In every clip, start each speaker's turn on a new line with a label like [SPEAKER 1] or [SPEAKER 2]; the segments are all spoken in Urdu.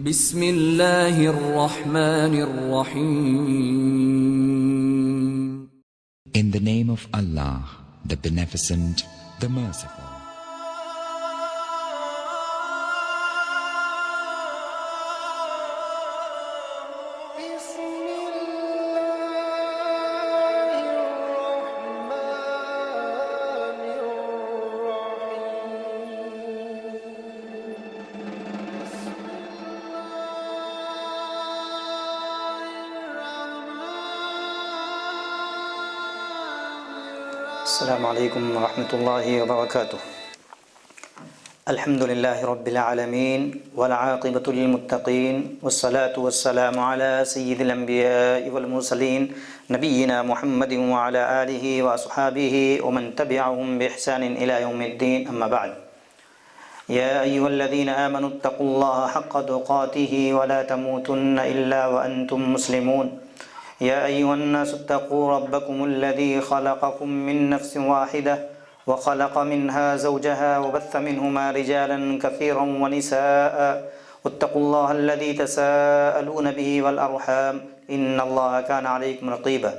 [SPEAKER 1] بسم اللہ الرحمن الرحیم.
[SPEAKER 2] In the name of Allah, the Beneficent, the Merciful.
[SPEAKER 3] السلام علیکم ورحمۃ اللہ وبرکاتہ. الحمد للہ رب العالمین والعاقبۃ للمتقین والصلاة والسلام علی سید الانبیاء والمرسلین نبینا محمد وعلی آلہ واصحابہ ومن تبعهم بإحسان إلی یوم الدین. اما بعد. یا ایھا الذین آمنوا اتقوا اللہ حق تقاته ولا تموتن الا وانتم مسلمون. يا أيها الناس اتقوا ربكم الذي خلقكم من نفس واحدة وخلق منها زوجها وبث منهما رجالا كثيرا ونساء واتقوا الله الذي تساءلون به والأرحام إن الله كان عليكم رقيبا.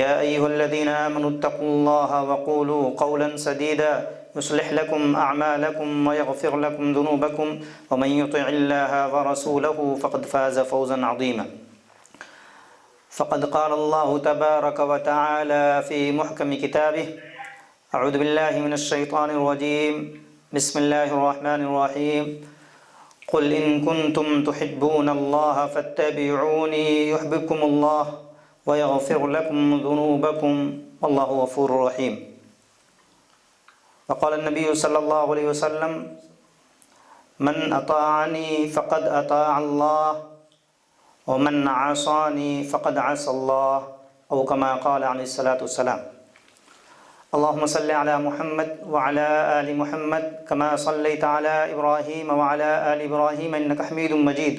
[SPEAKER 3] يا أيها الذين آمنوا اتقوا الله وقولوا قولا سديدا يصلح لكم أعمالكم ويغفر لكم ذنوبكم ومن يطع الله ورسوله فقد فاز فوزا عظيما. فقد قال الله تبارك وتعالى في محكم كتابه: أعوذ بالله من الشيطان الرجيم بسم الله الرحمن الرحيم قل إن كنتم تحبون الله فاتبعوني يحببكم الله ويغفر لكم ذنوبكم والله غفور رحيم. وقال النبي صلى الله عليه وسلم: من أطاعني فقد أطاع الله ومن عصاني فقد عصى الله أو كما قال عليه الصلاة والسلام. اللهم صل على محمد وعلى آل محمد كما صليت على إبراهيم وعلى آل إبراهيم إنك حميد مجيد.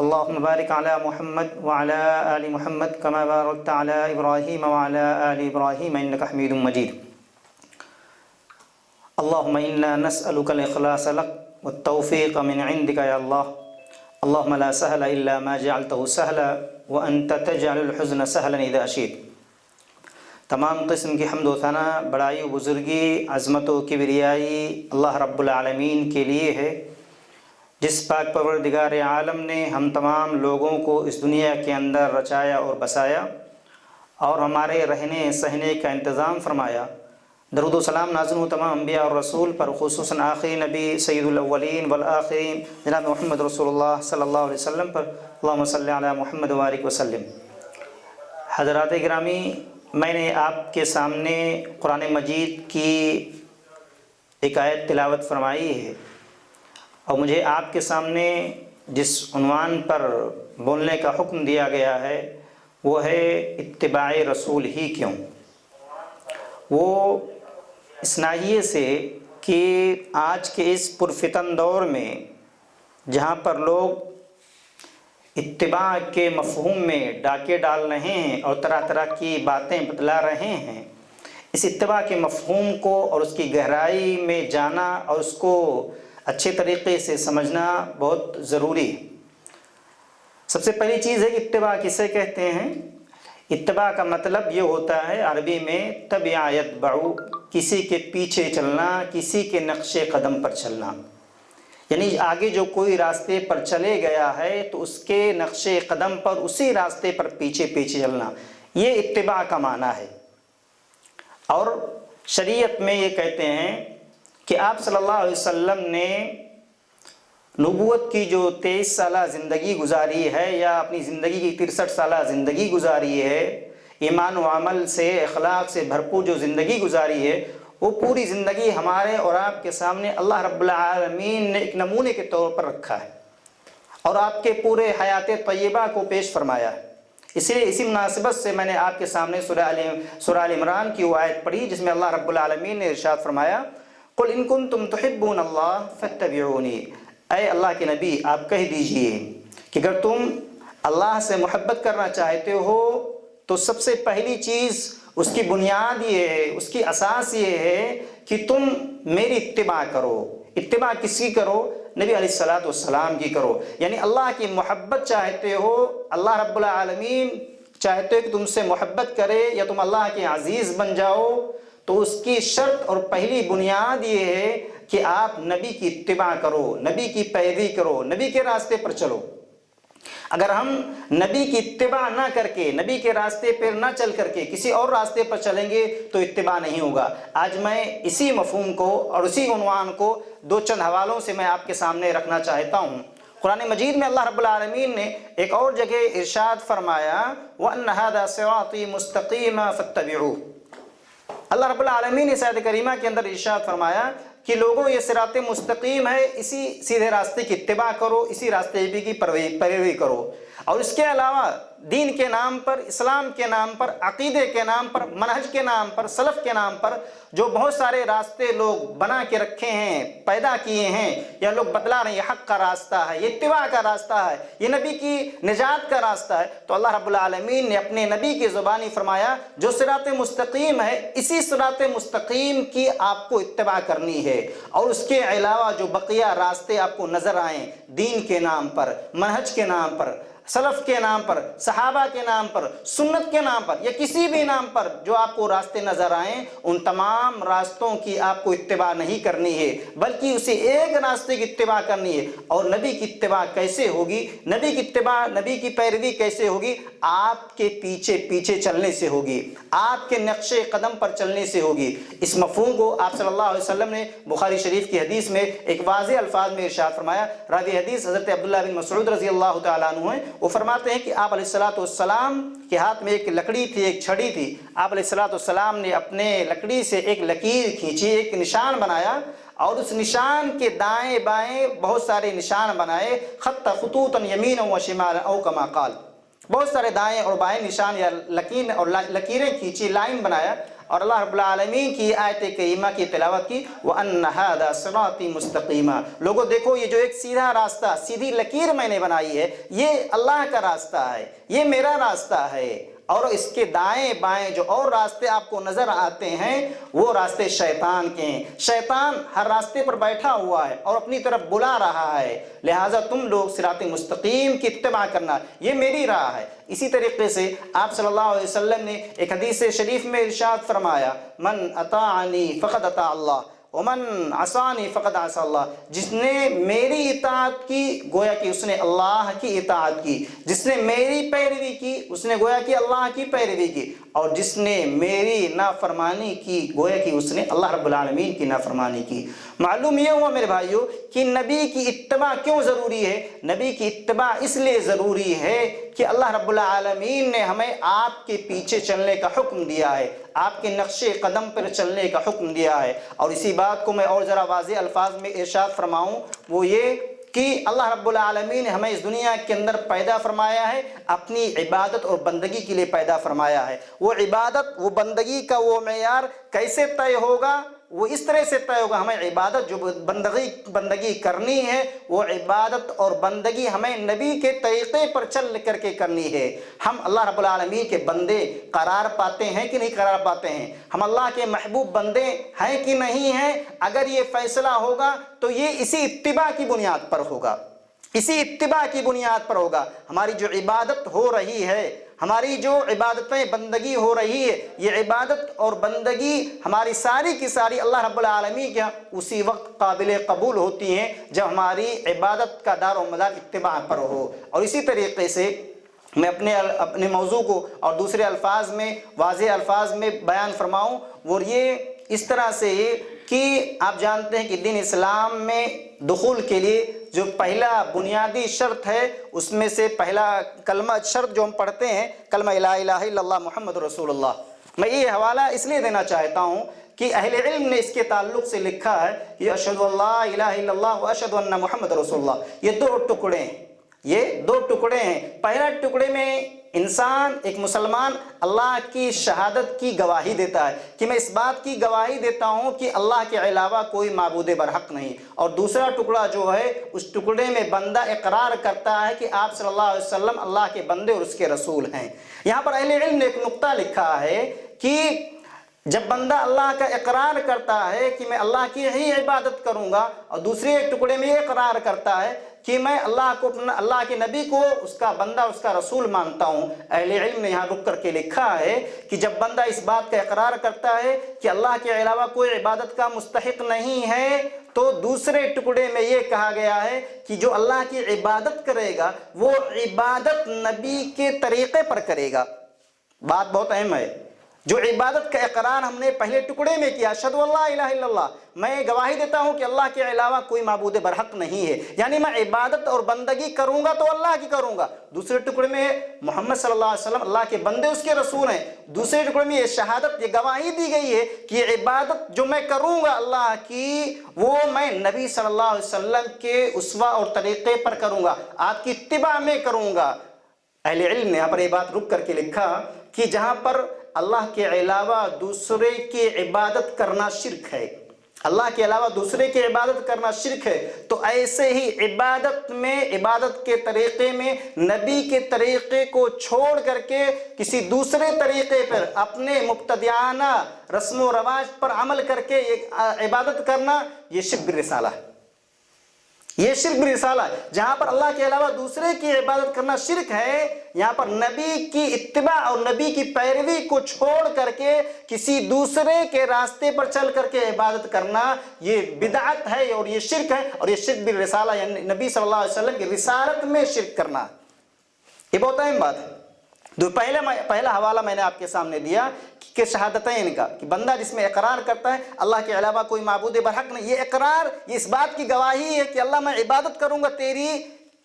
[SPEAKER 3] اللهم بارك على محمد وعلى آل محمد كما باركت على إبراهيم وعلى آل إبراهيم إنك حميد مجيد. اللهم إنا نسألك الإخلاص لك والتوفيق من عندك يا الله. اللهم لا سهل إلا ما جعلته سهلا وأنت تجعل الحزن سهلا إذا شئت. تمام قسم کی حمد و ثنا، بڑائی و بزرگی، عظمت و کبریائی اللہ رب العالمین کے لیے ہے، جس پاک پروردگار عالم نے ہم تمام لوگوں کو اس دنیا کے اندر رچایا اور بسایا اور ہمارے رہنے سہنے کا انتظام فرمایا. درود و سلام نازل ہو تمام انبیاء اور رسول پر، خصوصاً آخری نبی سید الاولین والآخرین جناب محمد رسول اللہ صلی اللہ علیہ وسلم پر. اللہم صلی علی محمد وبارک وسلم. حضرات گرامی، میں نے آپ کے سامنے قرآن مجید کی ایک آیت تلاوت فرمائی ہے، اور مجھے آپ کے سامنے جس عنوان پر بولنے کا حکم دیا گیا ہے وہ ہے اتباع رسول ہی کیوں. وہ اس ناحیے سے کہ آج کے اس پرفتن دور میں جہاں پر لوگ اتباع کے مفہوم میں ڈاکے ڈال رہے ہیں اور طرح طرح کی باتیں بتلا رہے ہیں، اس اتباع کے مفہوم کو اور اس کی گہرائی میں جانا اور اس کو اچھے طریقے سے سمجھنا بہت ضروری ہے. سب سے پہلی چیز ہے کہ اتباع کسے کہتے ہیں. اتباع کا مطلب یہ ہوتا ہے عربی میں تبع یتبع، کسی کے پیچھے چلنا، کسی کے نقش قدم پر چلنا. یعنی آگے جو کوئی راستے پر چلے گیا ہے تو اس کے نقش قدم پر، اسی راستے پر پیچھے پیچھے چلنا، یہ اتباع کا معنی ہے. اور شریعت میں یہ کہتے ہیں کہ آپ صلی اللہ علیہ وسلم نے نبوت کی جو 23 سالہ زندگی گزاری ہے، یا اپنی زندگی کی 63 سالہ زندگی گزاری ہے، ایمان و عمل سے، اخلاق سے بھرپور جو زندگی گزاری ہے، وہ پوری زندگی ہمارے اور آپ کے سامنے اللہ رب العالمین نے ایک نمونے کے طور پر رکھا ہے اور آپ کے پورے حیات طیبہ کو پیش فرمایا ہے. اس لیے اسی مناسبت سے میں نے آپ کے سامنے سورہ آل عمران کی وہ آیت پڑھی جس میں اللہ رب العالمین نے ارشاد فرمایا: قل ان کنتم تحبون اللہ فاتبعونی. اے اللہ کے نبی، آپ کہہ دیجئے کہ اگر تم اللہ سے محبت کرنا چاہتے ہو تو سب سے پہلی چیز، اس کی بنیاد یہ ہے، اس کی اساس یہ ہے کہ تم میری اتباع کرو. اتباع کس کی کرو؟ نبی علیہ الصلوۃ والسلام کی کرو. یعنی اللہ کی محبت چاہتے ہو، اللہ رب العالمین چاہتے ہو کہ تم سے محبت کرے یا تم اللہ کے عزیز بن جاؤ، تو اس کی شرط اور پہلی بنیاد یہ ہے کہ آپ نبی کی اتباع کرو، نبی کی پیروی کرو، نبی کے راستے پر چلو. اگر ہم نبی کی اتباع نہ کر کے، نبی کے راستے پر نہ چل کر کے کسی اور راستے پر چلیں گے تو اتباع نہیں ہوگا. آج میں اسی مفہوم کو اور اسی عنوان کو دو چند حوالوں سے میں آپ کے سامنے رکھنا چاہتا ہوں. قرآن مجید میں اللہ رب العالمین نے ایک اور جگہ ارشاد فرمایا وَأَنَّ هَذَا صِرَاطِي مُسْتَقِيمًا فَاتَّبِعُوهُ. اللہ رب العالمین نے آیت کریمہ کے اندر ارشاد فرمایا کہ لوگوں یہ صراط مستقیم ہے، اسی سیدھے راستے کی اتباع کرو، اسی راستے کی پیروی کرو. اور اس کے علاوہ دین کے نام پر، اسلام کے نام پر، عقیدے کے نام پر، منہج کے نام پر، سلف کے نام پر جو بہت سارے راستے لوگ بنا کے رکھے ہیں، پیدا کیے ہیں، یا لوگ بتلا رہے ہیں یہ حق کا راستہ ہے، یہ اتباع کا راستہ ہے، یہ نبی کی نجات کا راستہ ہے، تو اللہ رب العالمین نے اپنے نبی کی زبانی فرمایا جو صراط مستقیم ہے اسی صراط مستقیم کی آپ کو اتباع کرنی ہے. اور اس کے علاوہ جو بقیہ راستے آپ کو نظر آئیں دین کے نام پر، منہج کے نام پر، سلف کے نام پر، صحابہ کے نام پر، سنت کے نام پر، یا کسی بھی نام پر جو آپ کو راستے نظر آئیں، ان تمام راستوں کی آپ کو اتباع نہیں کرنی ہے، بلکہ اسے ایک راستے کی اتباع کرنی ہے. اور نبی کی اتباع کیسے ہوگی؟ نبی کی اتباع، نبی کی پیروی کیسے ہوگی؟ آپ کے پیچھے پیچھے چلنے سے ہوگی، آپ کے نقش قدم پر چلنے سے ہوگی. اس مفہوم کو آپ صلی اللہ علیہ وسلم نے بخاری شریف کی حدیث میں ایک واضح الفاظ میں ارشاد فرمایا. راوی حدیث حضرت عبداللہ بن مسعود رضی اللہ تعالیٰ عنہ ہیں. وہ فرماتے ہیں کہ آپ علیہ الصلوۃ والسلام کے ہاتھ میں ایک لکڑی تھی، ایک چھڑی تھی. آپ علیہ الصلوۃ والسلام نے اپنے لکڑی سے ایک لکیر کھینچی، ایک نشان بنایا، اور اس نشان کے دائیں بائیں بہت سارے نشان بنائے. خط خطوطا یمینا و شمالا او کما قال. بہت سارے دائیں اور بائیں نشان یا لکیریں کھینچی، لائن بنایا، اور اللہ رب العالمین کی آیت کریمہ کی تلاوت کی وَأَنَّ هَذَا صِرَاطِي مُسْتَقِيمًا. لوگوں دیکھو یہ جو ایک سیدھا راستہ، سیدھی لکیر میں نے بنائی ہے، یہ اللہ کا راستہ ہے، یہ میرا راستہ ہے. اور اس کے دائیں بائیں جو اور راستے آپ کو نظر آتے ہیں وہ راستے شیطان کے ہیں. شیطان ہر راستے پر بیٹھا ہوا ہے اور اپنی طرف بلا رہا ہے، لہٰذا تم لوگ صراط مستقیم کی اتباع کرنا، یہ میری راہ ہے. اسی طریقے سے آپ صلی اللہ علیہ وسلم نے ایک حدیث شریف میں ارشاد فرمایا من اطاعنی فقد اطاع اللہ ومن عصانی فقد عصى اللہ. جس نے میری اطاعت کی گویا کہ اس نے اللہ کی اطاعت کی، جس نے میری پیروی کی اس نے گویا کہ اللہ کی پیروی کی، اور جس نے میری نافرمانی کی گویا کہ اس نے اللہ رب العالمین کی نافرمانی کی. معلوم یہ ہوا میرے بھائیوں کہ نبی کی اتباع کیوں ضروری ہے؟ نبی کی اتباع اس لیے ضروری ہے کہ اللہ رب العالمین نے ہمیں آپ کے پیچھے چلنے کا حکم دیا ہے، آپ کے نقش قدم پر چلنے کا حکم دیا ہے. اور اسی بات کو میں اور ذرا واضح الفاظ میں ارشاد فرماؤں، وہ یہ کہ اللہ رب العالمین نے ہمیں اس دنیا کے اندر پیدا فرمایا ہے، اپنی عبادت اور بندگی کے لیے پیدا فرمایا ہے. وہ عبادت، وہ بندگی کا وہ معیار کیسے طے ہوگا؟ وہ اس طرح سے طے ہوگا، ہمیں عبادت جو بندگی کرنی ہے وہ عبادت اور بندگی ہمیں نبی کے طریقے پر چل کر کے کرنی ہے. ہم اللہ رب العالمین کے بندے قرار پاتے ہیں کہ نہیں قرار پاتے ہیں؟ ہم اللہ کے محبوب بندے ہیں کہ نہیں ہیں؟ اگر یہ فیصلہ ہوگا تو یہ اسی اتباع کی بنیاد پر ہوگا، اسی اتباع کی بنیاد پر ہوگا. ہماری جو عبادت ہو رہی ہے، ہماری جو عبادتیں بندگی ہو رہی ہے، یہ عبادت اور بندگی ہماری ساری کی ساری اللہ رب العالمین کے اسی وقت قابل قبول ہوتی ہیں جب ہماری عبادت کا دار و مدار اتباع پر ہو. اور اسی طریقے سے میں اپنے موضوع کو اور دوسرے الفاظ میں، واضح الفاظ میں بیان فرماؤں، وہ یہ اس طرح سے کہ آپ جانتے ہیں کہ دین اسلام میں دخول کے لیے جو پہلا بنیادی شرط ہے اس میں سے پہلا کلمہ شرط جو ہم پڑھتے ہیں کلمہ لا الہ الا اللہ محمد رسول اللہ. میں یہ حوالہ اس لیے دینا چاہتا ہوں کہ اہل علم نے اس کے تعلق سے لکھا ہے کہ اشہد ان لا الہ الا اللہ و اشہد ان محمد رسول اللہ. یہ دو ٹکڑے ہیں، یہ دو ٹکڑے ہیں. پہلا ٹکڑے میں انسان، ایک مسلمان اللہ کی شہادت کی گواہی دیتا ہے کہ میں اس بات کی گواہی دیتا ہوں کہ اللہ کے علاوہ کوئی معبود برحق نہیں. اور دوسرا ٹکڑا جو ہے اس ٹکڑے میں بندہ اقرار کرتا ہے کہ آپ صلی اللہ علیہ وسلم اللہ کے بندے اور اس کے رسول ہیں. یہاں پر اہل علم نے ایک نقطہ لکھا ہے کہ جب بندہ اللہ کا اقرار کرتا ہے کہ میں اللہ کی ہی عبادت کروں گا، اور دوسرے ایک ٹکڑے میں یہ اقرار کرتا ہے کہ میں اللہ کے نبی کو اس کا بندہ، اس کا رسول مانتا ہوں، اہل علم نے یہاں رک کر کے لکھا ہے کہ جب بندہ اس بات کا اقرار کرتا ہے کہ اللہ کے علاوہ کوئی عبادت کا مستحق نہیں ہے، تو دوسرے ٹکڑے میں یہ کہا گیا ہے کہ جو اللہ کی عبادت کرے گا وہ عبادت نبی کے طریقے پر کرے گا۔ بات بہت اہم ہے۔ جو عبادت کا اقرار ہم نے پہلے ٹکڑے میں کیا، اشہد ان لا الہ الا اللہ، میں گواہی دیتا ہوں کہ اللہ کے علاوہ کوئی معبود برحق نہیں ہے، یعنی میں عبادت اور بندگی کروں گا تو اللہ کی کروں گا۔ دوسرے ٹکڑے میں محمد صلی اللہ علیہ وسلم اللہ کے بندے، اس کے رسول ہیں۔ دوسرے ٹکڑے میں یہ شہادت، یہ گواہی دی گئی ہے کہ یہ عبادت جو میں کروں گا اللہ کی، وہ میں نبی صلی اللہ علیہ وسلم کے اسوہ اور طریقے پر کروں گا، آپ کی اتباع میں کروں گا۔ اہل علم نے یہاں پر یہ بات رک کر کے لکھا کہ جہاں پر اللہ کے علاوہ دوسرے کی عبادت کرنا شرک ہے، اللہ کے علاوہ دوسرے کی عبادت کرنا شرک ہے، تو ایسے ہی عبادت میں، عبادت کے طریقے میں نبی کے طریقے کو چھوڑ کر کے کسی دوسرے طریقے پر اپنے مبتدعانہ رسم و رواج پر عمل کر کے عبادت کرنا، یہ شرک بالرسالہ ہے۔ یہ شرک بالرسالہ ہے۔ جہاں پر اللہ کے علاوہ دوسرے کی عبادت کرنا شرک ہے، یہاں پر نبی کی اتباع اور نبی کی پیروی کو چھوڑ کر کے کسی دوسرے کے راستے پر چل کر کے عبادت کرنا، یہ بدعت ہے اور یہ شرک ہے، اور یہ شرک بالرسالہ، یعنی نبی صلی اللہ علیہ وسلم کی رسالت میں شرک کرنا، یہ بہت اہم بات ہے۔ پہلا حوالہ میں نے آپ کے سامنے دیا کہ شہادتین کا، کہ بندہ جس میں اقرار کرتا ہے اللہ کے علاوہ کوئی معبود برحق نہیں، یہ اقرار، یہ اس بات کی گواہی ہے کہ اللہ میں عبادت کروں گا تیری،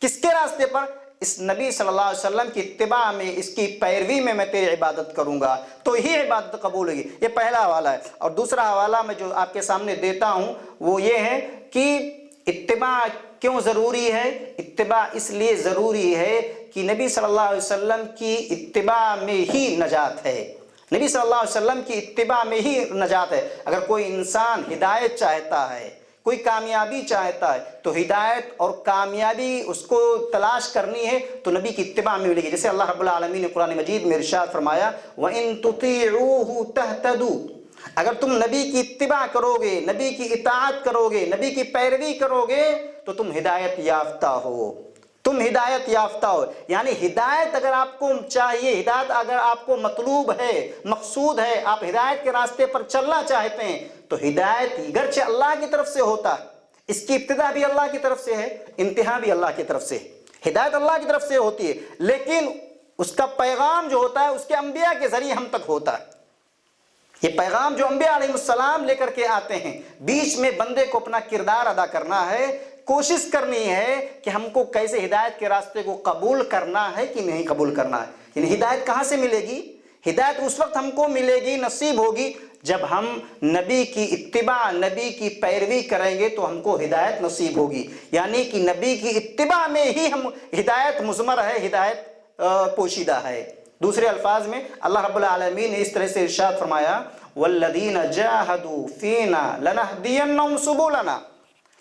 [SPEAKER 3] کس کے راستے پر؟ اس نبی صلی اللہ علیہ وسلم کی اتباع میں، اس کی پیروی میں تیری عبادت کروں گا، تو ہی عبادت قبول ہوگی۔ یہ پہلا حوالہ ہے۔ اور دوسرا حوالہ میں جو آپ کے سامنے دیتا ہوں وہ یہ ہے کہ اتباع کیوں ضروری ہے؟ اتباع اس لیے ضروری ہے کہ نبی صلی اللہ علیہ وسلم کی اتباع میں ہی نجات ہے، نبی صلی اللہ علیہ وسلم کی اتباع میں ہی نجات ہے۔ اگر کوئی انسان ہدایت چاہتا ہے، کوئی کامیابی چاہتا ہے، تو ہدایت اور کامیابی اس کو تلاش کرنی ہے تو نبی کی اتباع میں ملے گی۔ جیسے اللہ رب العالمین نے قرآن مجید میں ارشاد فرمایا وَإِن تُطِيعُوهُ تَهْتَدُوا، اگر تم نبی کی اتباع کرو گے، نبی کی اطاعت کرو گے، نبی کی پیروی کرو گے تو تم ہدایت یافتہ ہو، تم ہدایت یافتہ ہو۔ یعنی ہدایت اگر آپ کو چاہیے، ہدایت اگر آپ کو مطلوب ہے، مقصود ہے، آپ ہدایت کے راستے پر چلنا چاہتے ہیں، تو ہدایت گرچہ اللہ کی طرف سے ہوتا ہے، اس کی ابتدا بھی اللہ کی طرف سے ہے، انتہا بھی اللہ کی طرف سے ہے، ہدایت اللہ کی طرف سے ہوتی ہے، لیکن اس کا پیغام جو ہوتا ہے اس کے انبیاء کے ذریعے ہم تک ہوتا ہے۔ یہ پیغام جو انبیاء علیہ السلام لے کر کے آتے ہیں، بیچ میں بندے کو اپنا کردار ادا کرنا ہے، کوشش کرنی ہے کہ ہم کو کیسے ہدایت کے راستے کو قبول کرنا ہے کہ نہیں قبول کرنا ہے۔ یعنی ہدایت کہاں سے ملے گی؟ ہدایت اس وقت ہم کو ملے گی، نصیب ہوگی، جب ہم نبی کی اتباع، نبی کی پیروی کریں گے تو ہم کو ہدایت نصیب ہوگی۔ یعنی کہ نبی کی اتباع میں ہی ہم ہدایت مضمر ہے، ہدایت پوشیدہ ہے۔ دوسرے الفاظ میں اللہ رب العالمین نے اس طرح سے ارشاد فرمایا وَالَّذِينَ جَاهَدُوا فِينَا لَنَهْدِيَنَّهُمْ سُبُلَنَا،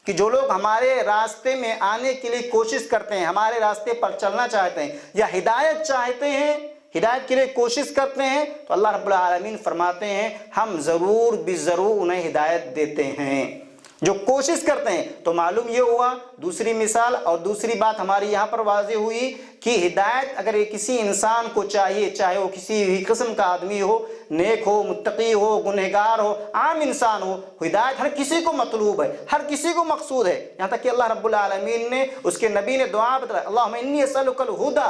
[SPEAKER 3] کہ جو لوگ ہمارے راستے میں آنے کے لیے کوشش کرتے ہیں، ہمارے راستے پر چلنا چاہتے ہیں یا ہدایت چاہتے ہیں، ہدایت کے لیے کوشش کرتے ہیں، تو اللہ رب العالمین فرماتے ہیں ہم ضرور بضرور انہیں ہدایت دیتے ہیں۔ جو کوشش کرتے ہیں، تو معلوم یہ ہوا، دوسری مثال اور دوسری بات ہماری یہاں پر واضح ہوئی کہ ہدایت اگر کسی انسان کو چاہیے، چاہے وہ کسی بھی قسم کا آدمی ہو، نیک ہو، متقی ہو، گنہگار ہو، عام انسان ہو، ہدایت ہر کسی کو مطلوب ہے، ہر کسی کو مقصود ہے۔ یہاں تک کہ اللہ رب العالمین نے، اس کے نبی نے دعا بتایا اللہم انی اسألک الہدی،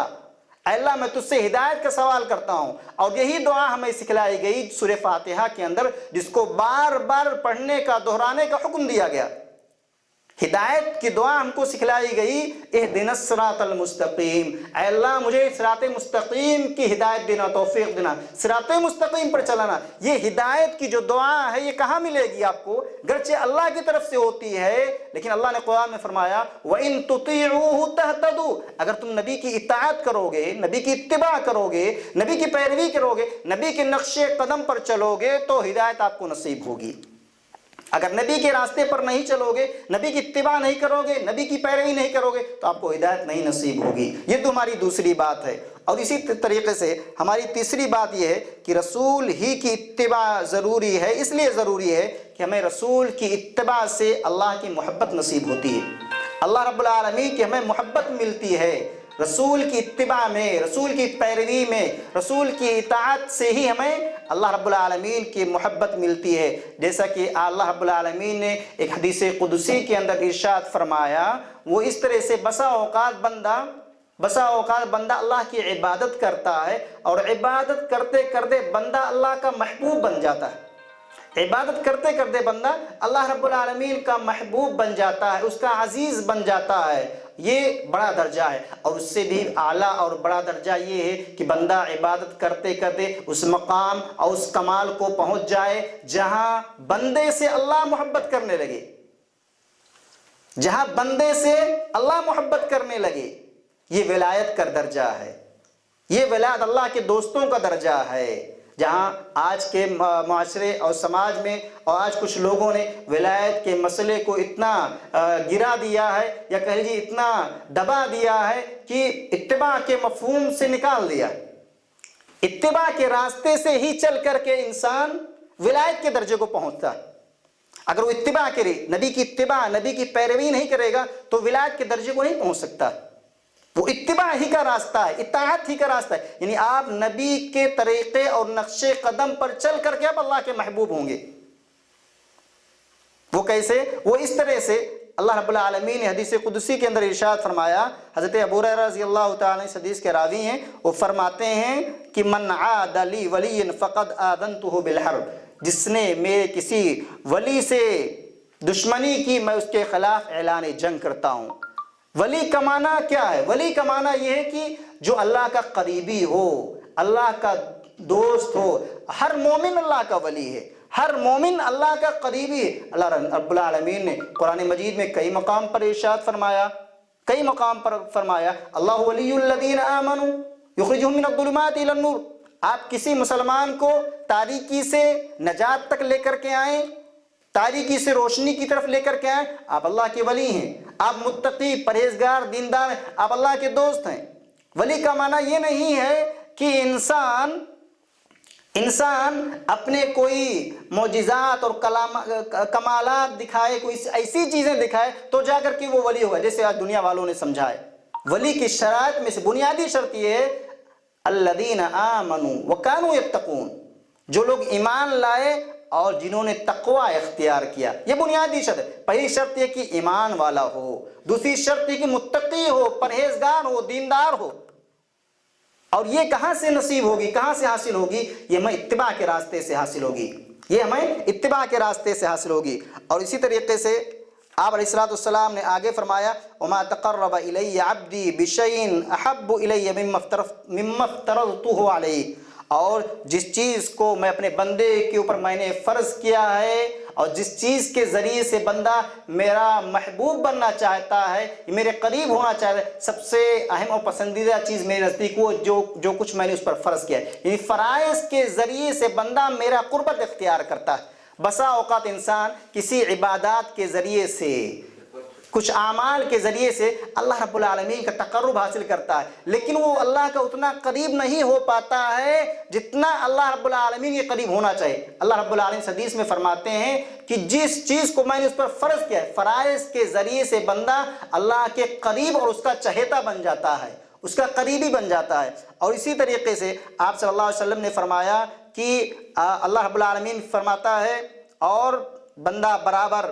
[SPEAKER 3] اے اللہ میں تجھ سے ہدایت کا سوال کرتا ہوں، اور یہی دعا ہمیں سکھلائی گئی سورہ فاتحہ کے اندر، جس کو بار بار پڑھنے کا، دہرانے کا حکم دیا گیا۔ ہدایت کی دعا ہم کو سکھلائی گئی اہدنا الصراط المستقیم، اے اللہ مجھے صراط مستقیم کی ہدایت دینا، توفیق دینا، صراط مستقیم پر چلانا۔ یہ ہدایت کی جو دعا ہے یہ کہاں ملے گی آپ کو؟ گرچہ اللہ کی طرف سے ہوتی ہے، لیکن اللہ نے قرآن میں فرمایا وَإِن تُطِيعُوهُ تَهْتَدُوا، اگر تم نبی کی اطاعت کرو گے، نبی کی اتباع کرو گے، نبی کی پیروی کرو گے، نبی کے نقش قدم پر چلو گے تو ہدایت آپ کو نصیب ہوگی۔ اگر نبی کے راستے پر نہیں چلو گے، نبی کی اتباع نہیں کرو گے، نبی کی پیروی نہیں کرو گے تو آپ کو ہدایت نہیں نصیب ہوگی۔ یہ تو ہماری دوسری بات ہے۔ اور اسی طریقے سے ہماری تیسری بات یہ ہے کہ رسول ہی کی اتباع ضروری ہے، اس لیے ضروری ہے کہ ہمیں رسول کی اتباع سے اللہ کی محبت نصیب ہوتی ہے، اللہ رب العالمین کی ہمیں محبت ملتی ہے۔ رسول کی اتباع میں، رسول کی پیروی میں، رسول کی اطاعت سے ہی ہمیں اللہ رب العالمین کی محبت ملتی ہے۔ جیسا کہ اللہ رب العالمین نے ایک حدیث قدسی کے اندر ارشاد فرمایا، وہ اس طرح سے بسا اوقات بندہ اللہ کی عبادت کرتا ہے اور عبادت کرتے کرتے بندہ اللہ کا محبوب بن جاتا ہے۔ عبادت کرتے کرتے بندہ اللہ رب العالمین کا محبوب بن جاتا ہے، اس کا عزیز بن جاتا ہے۔ یہ بڑا درجہ ہے، اور اس سے بھی اعلیٰ اور بڑا درجہ یہ ہے کہ بندہ عبادت کرتے کرتے اس مقام اور اس کمال کو پہنچ جائے جہاں بندے سے اللہ محبت کرنے لگے، جہاں بندے سے اللہ محبت کرنے لگے۔ یہ ولایت کا درجہ ہے، یہ ولایت اللہ کے دوستوں کا درجہ ہے۔ جہاں آج کے معاشرے اور سماج میں اور آج کچھ لوگوں نے ولایت کے مسئلے کو اتنا گرا دیا ہے، یا کہہ لیجیے اتنا دبا دیا ہے کہ اتباع کے مفہوم سے نکال دیا۔ اتباع کے راستے سے ہی چل کر کے انسان ولایت کے درجے کو پہنچتا ہے۔ اگر وہ اتباع کرے، نبی کی اتباع، نبی کی پیروی نہیں کرے گا تو ولایت کے درجے کو نہیں پہنچ سکتا۔ وہ اتباع ہی کا راستہ ہے، اطاعت ہی کا راستہ ہے، یعنی آپ نبی کے طریقے اور نقش قدم پر چل کر کے آپ اللہ کے محبوب ہوں گے۔ وہ کیسے؟ وہ اس طرح سے اللہ رب العالمین نے حدیث قدسی کے اندر ارشاد فرمایا، حضرت ابو ہریرہ رضی اللہ تعالیٰ عنہ حدیث کے راوی ہیں، وہ فرماتے ہیں کہ من عاد لی ولی فقد آذنتہ بالحرب، جس نے میرے کسی ولی سے دشمنی کی میں اس کے خلاف اعلان جنگ کرتا ہوں۔ ولی کا معنی کیا ہے؟ ولی کا معنی یہ ہے کہ جو اللہ کا قریبی ہو، اللہ کا دوست ہو۔ ہر مومن اللہ کا ولی ہے، ہر مومن اللہ کا قریبی ہے۔ اللہ رب العالمین نے قرآن مجید میں کئی مقام پر ارشاد فرمایا، اللہ ولی الذین آمنوا یخرجہم من الظلمات الی النور۔ آپ کسی مسلمان کو تاریکی سے نجات تک لے کر کے آئیں، تاریکی سے روشنی کی طرف لے کر کے آئیں، آپ اللہ کے ولی ہیں، آپ متقی، پرہیزگار، دیندار ہیں، آپ اللہ کے دوست ہیں۔ ولی کا معنی یہ نہیں ہے کہ انسان اپنے کوئی معجزات اور کمالات دکھائے، کوئی ایسی چیزیں دکھائے تو جا کر کے وہ ولی ہوگا، جیسے آج دنیا والوں نے سمجھا ہے۔ ولی کی شرائط میں سے بنیادی شرط یہ ہے الذین آمنوا وکانوا یتقون، جو لوگ ایمان لائے اور جنہوں نے تقوی اختیار کیا۔ یہ بنیادی شرط ہے۔ پہلی شرط یہ کہ ایمان والا ہو، دوسری شرط یہ کہ متقی ہو، پرہیزگار ہو، دیندار ہو۔ اور یہ کہاں سے نصیب ہوگی، کہاں سے حاصل ہوگی؟ یہ ہمیں اتباع کے راستے سے حاصل ہوگی، یہ ہمیں اتباع کے راستے سے حاصل ہوگی۔ اور اسی طریقے سے آپ علیہ الصلوۃ والسلام نے آگے فرمایا وما تقرب الی عبدی بشیء احب الی مما افترضتہ علیہ، اور جس چیز کو میں اپنے بندے کے اوپر میں نے فرض کیا ہے اور جس چیز کے ذریعے سے بندہ میرا محبوب بننا چاہتا ہے، میرے قریب ہونا چاہتا ہے، سب سے اہم اور پسندیدہ چیز میرے نزدیک وہ جو کچھ میں نے اس پر فرض کیا ہے، یعنی فرائض کے ذریعے سے بندہ میرا قربت اختیار کرتا ہے۔ بسا اوقات انسان کسی عبادات کے ذریعے سے، کچھ اعمال کے ذریعے سے اللہ رب العالمین کا تقرب حاصل کرتا ہے، لیکن وہ اللہ کا اتنا قریب نہیں ہو پاتا ہے جتنا اللہ رب العالمین کے قریب ہونا چاہیے۔ اللہ رب العالمین حدیث میں فرماتے ہیں کہ جس چیز کو میں نے اس پر فرض کیا ہے، فرائض کے ذریعے سے بندہ اللہ کے قریب اور اس کا چہیتا بن جاتا ہے، اس کا قریبی بن جاتا ہے۔ اور اسی طریقے سے آپ صلی اللہ علیہ وسلم نے فرمایا کہ اللہ رب العالمین فرماتا ہے اور بندہ برابر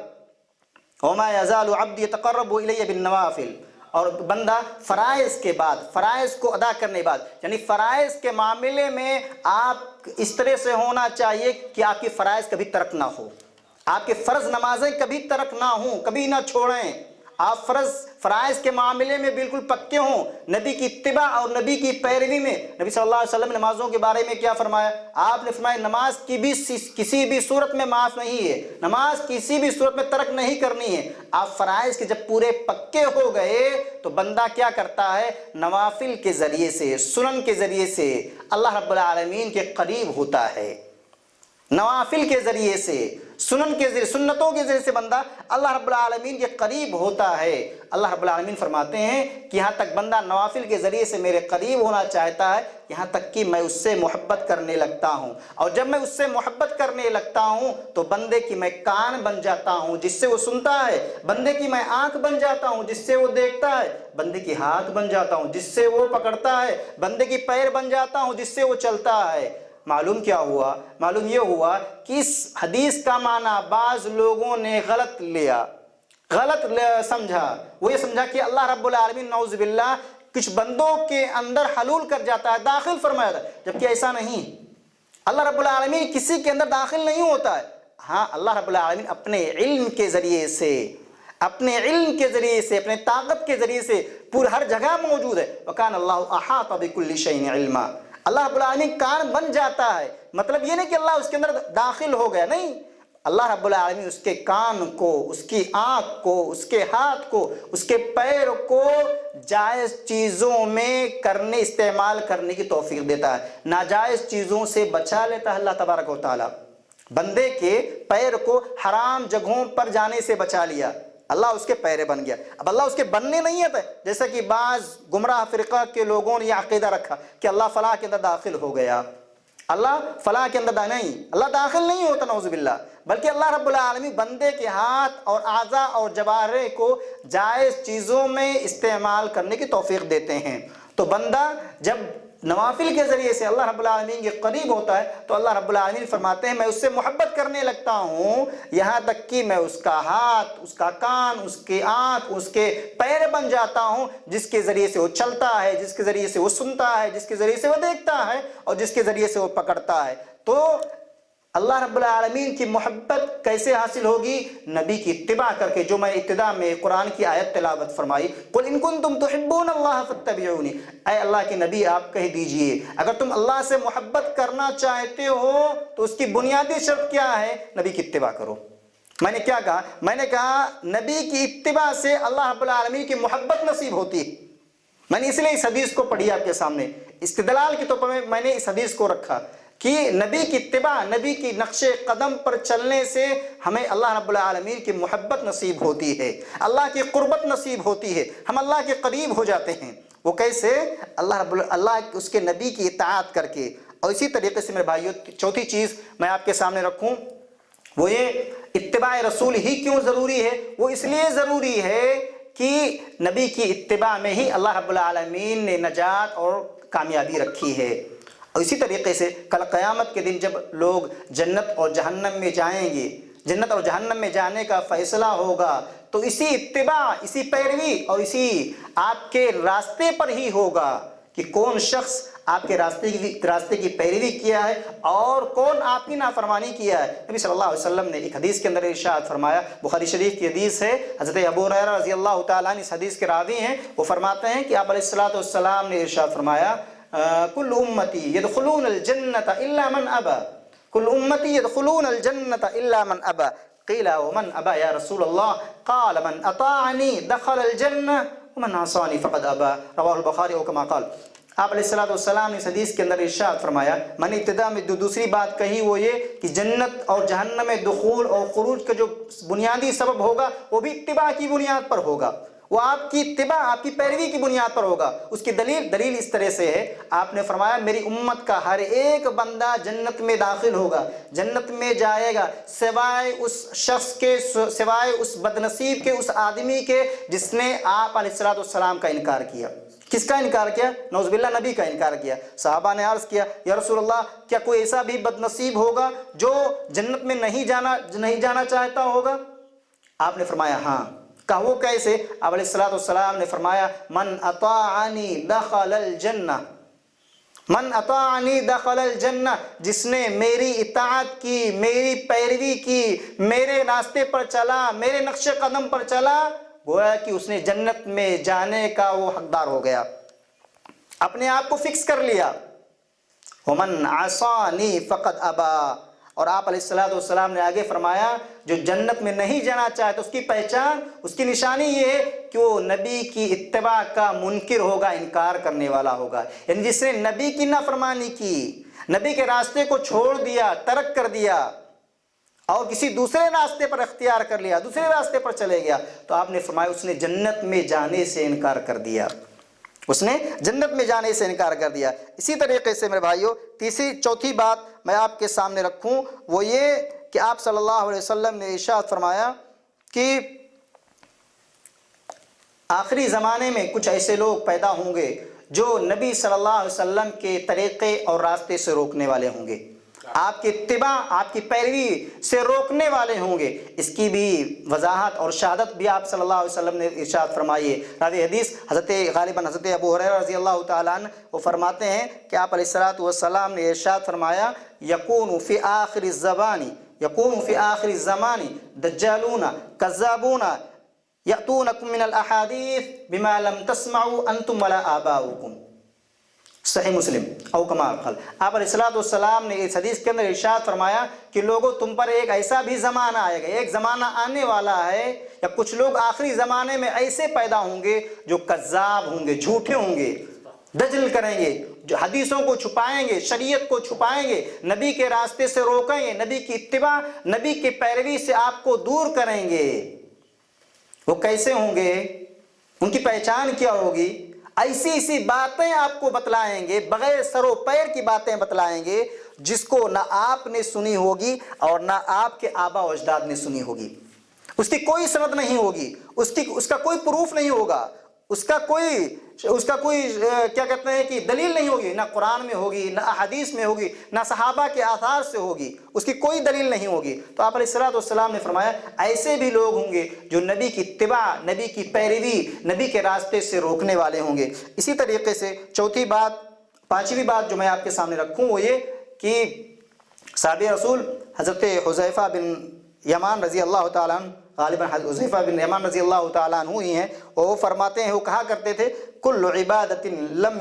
[SPEAKER 3] وما یزال عبدی یتقرب الی بالنوافل، اور بندہ فرائض کے بعد، فرائض کو ادا کرنے کے بعد، یعنی فرائض کے معاملے میں آپ اس طرح سے ہونا چاہیے کہ آپ کی فرائض کبھی ترک نہ ہو، آپ کے فرض نمازیں کبھی ترک نہ ہوں، کبھی نہ چھوڑیں، آپ فرائض کے معاملے میں بالکل پکے ہوں، نبی کی اتباع اور نبی کی پیروی میں۔ نبی صلی اللہ علیہ وسلم نے نمازوں کے بارے میں کیا فرمایا؟ آپ نے فرمایا نماز کی بھی کسی بھی صورت میں معاف نہیں ہے، نماز کسی بھی صورت میں ترک نہیں کرنی ہے۔ آپ فرائض کے جب پورے پکے ہو گئے تو بندہ کیا کرتا ہے؟ نوافل کے ذریعے سے، سنن کے ذریعے سے اللہ رب العالمین کے قریب ہوتا ہے۔ نوافل کے ذریعے سے، سنن کے ذریعے، سنتوں کے ذریعے سے بندہ اللہ رب العالمین کے قریب ہوتا ہے۔ اللہ رب العالمین فرماتے ہیں کہ یہاں تک بندہ نوافل کے ذریعے سے میرے قریب ہونا چاہتا ہے، یہاں تک کہ میں اس سے محبت کرنے لگتا ہوں، اور جب میں اس سے محبت کرنے لگتا ہوں تو بندے کی میں کان بن جاتا ہوں جس سے وہ سنتا ہے، بندے کی میں آنکھ بن جاتا ہوں جس سے وہ دیکھتا ہے، بندے کی ہاتھ بن جاتا ہوں جس سے وہ پکڑتا ہے، بندے کی پیر بن جاتا ہوں جس سے وہ چلتا ہے۔ معلوم کیا ہوا؟ معلوم یہ ہوا کہ اس حدیث کا معنی بعض لوگوں نے غلط لیا، غلط سمجھا۔ وہ یہ سمجھا کہ اللہ رب العالمین نعوذ باللہ کچھ بندوں کے اندر حلول کر جاتا ہے، داخل فرمایا جاتا ہے، جبکہ ایسا نہیں۔ اللہ رب العالمین کسی کے اندر داخل نہیں ہوتا ہے۔ ہاں، اللہ رب العالمین اپنے علم کے ذریعے سے، اپنے علم کے ذریعے سے، اپنے طاقت کے ذریعے سے پورا ہر جگہ موجود ہے۔ وَكَانَ اللَّهُ أَحَاطَ بِكُلِّ شَيْءٍ عِلْمًا۔ اللہ رب العالمین کان بن جاتا ہے، مطلب یہ نہیں کہ اللہ اس کے اندر داخل ہو گیا، نہیں، اللہ رب العالمین اس کے کان کو، اس کی آنکھ کو، اس کے ہاتھ کو، اس کے پیر کو جائز چیزوں میں کرنے، استعمال کرنے کی توفیق دیتا ہے، ناجائز چیزوں سے بچا لیتا ہے اللہ تبارک و تعالی۔ بندے کے پیر کو حرام جگہوں پر جانے سے بچا لیا، اللہ اس کے پیرے بن گیا۔ اب اللہ اس کے بننے نہیں ہے، جیسا کہ بعض گمراہ فرقہ کے لوگوں نے یہ عقیدہ رکھا کہ اللہ فلاں کے اندر داخل ہو گیا، اللہ فلاں کے اندر نہیں، اللہ داخل نہیں ہوتا نعوذ باللہ، بلکہ اللہ رب العالمین بندے کے ہاتھ اور اعضاء اور جوارح کو جائز چیزوں میں استعمال کرنے کی توفیق دیتے ہیں۔ تو بندہ جب نوافل کے ذریعے سے اللہ رب العالمین کے قریب ہوتا ہے تو اللہ رب العالمین فرماتے ہیں میں اس سے محبت کرنے لگتا ہوں، یہاں تک کہ میں اس کا ہاتھ، اس کا کان، اس کی آنکھ، اس کے پیر بن جاتا ہوں، جس کے ذریعے سے وہ چلتا ہے، جس کے ذریعے سے وہ سنتا ہے، جس کے ذریعے سے وہ دیکھتا ہے، اور جس کے ذریعے سے وہ پکڑتا ہے۔ تو اللہ رب العالمین کی محبت کیسے حاصل ہوگی؟ نبی کی اتباع کر کے، جو میں ابتدا میں قرآن کی آیت تلاوت فرمائی، قل ان کنتم تحبون اللہ فاتبعونی، اے اللہ کے نبی آپ کہہ دیجئے اگر تم اللہ سے محبت کرنا چاہتے ہو تو اس کی بنیادی شرط کیا ہے؟ نبی کی اتباع کرو۔ میں نے کیا کہا؟ میں نے کہا نبی کی اتباع سے اللہ رب العالمین کی محبت نصیب ہوتی ہے۔ میں نے اس لیے اس حدیث کو پڑھی آپ کے سامنے، استدلال کے طور پر میں نے اس حدیث کو رکھا کہ نبی کی اتباع، نبی کی نقش قدم پر چلنے سے ہمیں اللہ رب العالمین کی محبت نصیب ہوتی ہے، اللہ کی قربت نصیب ہوتی ہے، ہم اللہ کے قریب ہو جاتے ہیں۔ وہ کیسے؟ اللہ اس کے نبی کی اطاعت کر کے۔ اور اسی طریقے سے میرے بھائیو چوتھی چیز میں آپ کے سامنے رکھوں، وہ یہ اتباع رسول ہی کیوں ضروری ہے؟ وہ اس لیے ضروری ہے کہ نبی کی اتباع میں ہی اللہ رب العالمین نے نجات اور کامیابی رکھی ہے۔ اور اسی طریقے سے کل قیامت کے دن جب لوگ جنت اور جہنم میں جائیں گے، جنت اور جہنم میں جانے کا فیصلہ ہوگا تو اسی اتباع، اسی پیروی اور اسی آپ کے راستے پر ہی ہوگا کہ کون شخص آپ کے راستے کی پیروی کیا ہے اور کون آپ کی نافرمانی کیا ہے۔ نبی صلی اللہ علیہ وسلم نے ایک حدیث کے اندر ارشاد فرمایا، بخاری شریف کی حدیث ہے، حضرت ابو ہریرہ رضی اللہ تعالیٰ عنہ اس حدیث کے راوی ہیں، وہ فرماتے ہیں کہ آپ علیہ الصلوۃ والسلام نے ارشاد فرمایا کل امتی یدخلون الجنۃ الا من ابى، کل امتی یدخلون الجنۃ الا من ابى، قیل ومن ابى یا رسول اللہ؟ قال من اطاعنی دخل الجنہ ومن عصانی فقد ابى، رواہ البخاری او کما قال۔ آپ علیہ الصلوۃ والسلام نے اس حدیث کے اندر ارشاد فرمایا، میں نے ابتدا میں دوسری بات کہی وہ یہ کہ جنت اور جہنم میں دخول اور خروج کا جو بنیادی سبب ہوگا وہ بھی اتباع کی بنیاد پر ہوگا، وہ آپ کی اتباع، آپ کی پیروی کی بنیاد پر ہوگا۔ اس کی دلیل اس طرح سے ہے، آپ نے فرمایا میری امت کا ہر ایک بندہ جنت میں داخل ہوگا، جنت میں جائے گا، سوائے اس شخص کے، سوائے اس بدنصیب کے، اس آدمی کے جس نے آپ علیہ الصلوۃ والسلام کا انکار کیا۔ کس کا انکار کیا؟ نعوذ باللہ نبی کا انکار کیا۔ صحابہ نے عرض کیا یا رسول اللہ کیا کوئی ایسا بھی بدنصیب ہوگا جو جنت میں نہیں جانا چاہتا ہوگا؟ آپ نے فرمایا ہاں۔ کہا وہ کیسے؟ آپ علیہ الصلوۃ والسلام نے فرمایا من اطاعنی دخل الجنہ، من اطاعنی دخل الجنہ، جس نے میری اطاعت کی، میری پیروی کی، میرے راستے پر چلا، میرے نقش قدم پر چلا، گویا کہ اس نے جنت میں جانے کا وہ حقدار ہو گیا، اپنے آپ کو فکس کر لیا۔ ومن عصانی فقد ابى، اور آپ علیہ الصلوۃ والسلام نے آگے فرمایا جو جنت میں نہیں جانا چاہتا اس کی پہچان، اس کی نشانی یہ ہے کہ وہ نبی کی اتباع کا منکر ہوگا، انکار کرنے والا ہوگا، یعنی جس نے نبی کی نافرمانی کی، نبی کے راستے کو چھوڑ دیا، ترک کر دیا اور کسی دوسرے راستے پر اختیار کر لیا، دوسرے راستے پر چلے گیا، تو آپ نے فرمایا اس نے جنت میں جانے سے انکار کر دیا، اس نے جنت میں جانے سے انکار کر دیا۔ اسی طریقے سے میرے بھائیوں چوتھی بات میں آپ کے سامنے رکھوں وہ یہ کہ آپ صلی اللہ علیہ وسلم نے ارشاد فرمایا کہ آخری زمانے میں کچھ ایسے لوگ پیدا ہوں گے جو نبی صلی اللہ علیہ وسلم کے طریقے اور راستے سے روکنے والے ہوں گے، آپ کی اتباع، آپ کی پیروی سے روکنے والے ہوں گے۔ اس کی بھی وضاحت اور شہادت بھی آپ صلی اللہ علیہ وسلم نے ارشاد فرمائی ہے۔ راوی حدیث غالباً حضرت ابو ہریرہ رضی اللہ تعالیٰ عنہ وہ فرماتے ہیں کہ آپ علیہ الصلوۃ والسلام نے ارشاد فرمایا یکون فی آخر الزمان دجالون کذابون یأتونکم من الاحادیث بما لم تسمعوا انتم ولا آباؤکم، صحیح مسلم او کما قال۔ آپ علیہ الصلوۃ والسلام نے اس حدیث کے اندر ارشاد فرمایا کہ لوگوں تم پر ایک ایسا بھی زمانہ آئے گا، ایک زمانہ آنے والا ہے یا کچھ لوگ آخری زمانے میں ایسے پیدا ہوں گے جو کذاب ہوں گے، جھوٹے ہوں گے، دجل کریں گے، جو حدیثوں کو چھپائیں گے، شریعت کو چھپائیں گے، نبی کے راستے سے روکیں گے، نبی کی اتباع، نبی کی پیروی سے آپ کو دور کریں گے۔ وہ کیسے ہوں گے؟ ان کی پہچان کیا ہوگی؟ ایسی باتیں آپ کو بتلائیں گے، بغیر سر و پیر کی باتیں بتلائیں گے جس کو نہ آپ نے سنی ہوگی اور نہ آپ کے آبا و اجداد نے سنی ہوگی، اس کی کوئی سند نہیں ہوگی، اس کا کوئی پروف نہیں ہوگا، اس کا کوئی کیا کہتے ہیں کہ دلیل نہیں ہوگی، نہ قرآن میں ہوگی، نہ احادیث میں ہوگی، نہ صحابہ کے آثار سے ہوگی، اس کی کوئی دلیل نہیں ہوگی۔ تو آپ علیہ الصلوۃ والسلام نے فرمایا ایسے بھی لوگ ہوں گے جو نبی کی اتباع، نبی کی پیروی، نبی کے راستے سے روکنے والے ہوں گے۔ اسی طریقے سے پانچویں بات جو میں آپ کے سامنے رکھوں وہ یہ کہ صحابی رسول حضرت حذیفہ بن یمان رضی اللہ تعالیٰ عنہ، غالباً حذیفہ بن یمان رضی اللہ تعالیٰ عنہ ہی ہیں، وہ فرماتے ہیں، وہ کہا کرتے تھے کل عبادت لم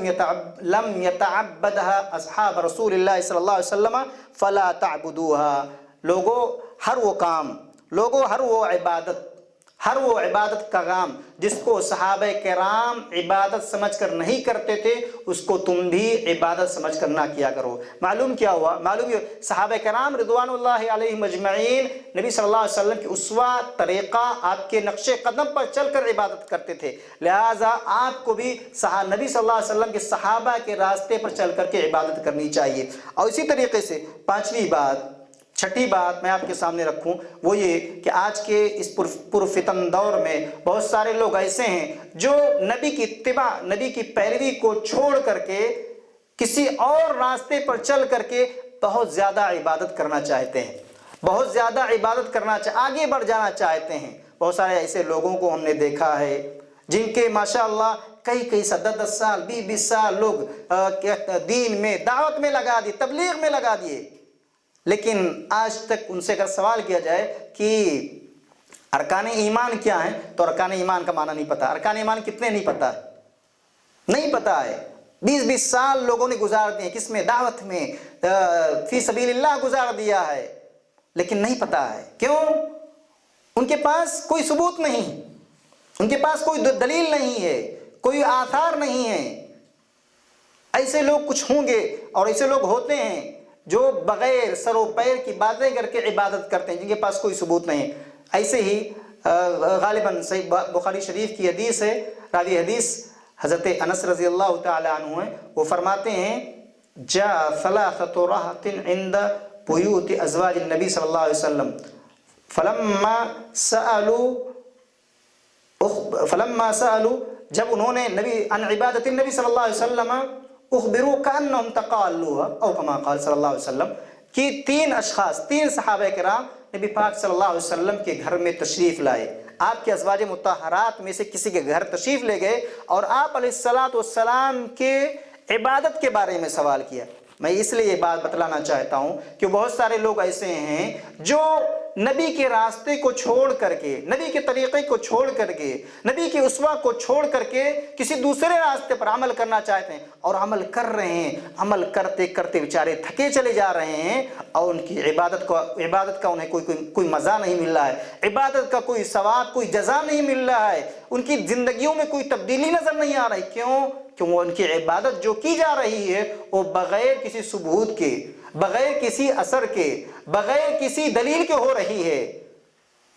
[SPEAKER 3] يتعبدها اصحاب رسول اللہ صلی اللہ علیہ وسلم فلا تعبدوها، لوگوں ہر وہ عبادت کا کام جس کو صحابہ کرام عبادت سمجھ کر نہیں کرتے تھے اس کو تم بھی عبادت سمجھ کر نہ کیا کرو۔ معلوم کیا ہوا؟ صحابہ کرام رضوان اللہ علیہم اجمعین نبی صلی اللہ علیہ وسلم کی اسوہ، طریقہ، آپ کے نقش قدم پر چل کر عبادت کرتے تھے، لہٰذا آپ کو بھی نبی صلی اللہ علیہ وسلم کے صحابہ کے راستے پر چل کر کے عبادت کرنی چاہیے۔ اور اسی طریقے سے چھٹی بات میں آپ کے سامنے رکھوں وہ یہ کہ آج کے اس پرفتن دور میں بہت سارے لوگ ایسے ہیں جو نبی کی اتباع، نبی کی پیروی کو چھوڑ کر کے کسی اور راستے پر چل کر کے بہت زیادہ عبادت کرنا چاہتے ہیں، بہت زیادہ آگے بڑھ جانا چاہتے ہیں۔ بہت سارے ایسے لوگوں کو ہم نے دیکھا ہے جن کے ماشاءاللہ کئی 10 سال 20 سال لوگ دین میں، دعوت میں لگا دیے، تبلیغ میں لگا دیے، لیکن آج تک ان سے اگر سوال کیا جائے کہ ارکان ایمان کیا ہیں تو ارکان ایمان کا معنی نہیں پتا۔ ارکان ایمان کتنے نہیں پتا ہے۔ 20 سال لوگوں نے گزار دیے، کس میں؟ دعوت میں، فی سبیل اللہ گزار دیا ہے، لیکن نہیں پتا ہے۔ کیوں؟ ان کے پاس کوئی ثبوت نہیں، ان کے پاس کوئی دلیل نہیں ہے، کوئی آثار نہیں ہے۔ ایسے لوگ کچھ ہوں گے اور ایسے لوگ ہوتے ہیں جو بغیر سر و پیر کی باتیں کر کے عبادت کرتے ہیں، جن کے پاس کوئی ثبوت نہیں۔ ایسے ہی غالباً صحیح بخاری شریف کی حدیث ہے، راوی حدیث حضرت انس رضی اللہ تعالی عنہ ہیں، وہ فرماتے ہیں جاء ثلاثة رهط عند بیوت ازواج النبی صلی اللہ علیہ وسلم فلما سألوا جب انہوں نے عن عبادت النبی صلی اللہ علیہ وسلم اخبروا کانہم تقالوها او کما قال صلی اللہ علیہ وسلم، کہ 3 صحابہ کرام نبی پاک صلی اللہ علیہ وسلم کے گھر میں تشریف لائے، آپ کے ازواج مطہرات میں سے کسی کے گھر تشریف لے گئے اور آپ علیہ الصلوۃ والسلام کے عبادت کے بارے میں سوال کیا۔ میں اس لیے یہ بات بتلانا چاہتا ہوں کہ بہت سارے لوگ ایسے ہیں جو نبی کے راستے کو چھوڑ کر کے، نبی کے طریقے کو چھوڑ کر کے، نبی کے اسوہ کو چھوڑ کر کے کسی دوسرے راستے پر عمل کرنا چاہتے ہیں اور عمل کر رہے ہیں، عمل کرتے کرتے بیچارے تھکے چلے جا رہے ہیں اور ان کی عبادت کا انہیں کوئی مزہ نہیں مل رہا ہے، عبادت کا کوئی ثواب، کوئی جزا نہیں مل رہا ہے، ان کی زندگیوں میں کوئی تبدیلی نظر نہیں آ رہی۔ کیوں وہ ان کی عبادت جو کی جا رہی ہے وہ بغیر کسی ثبوت کے، بغیر کسی اثر کے، بغیر کسی دلیل کے ہو رہی ہے۔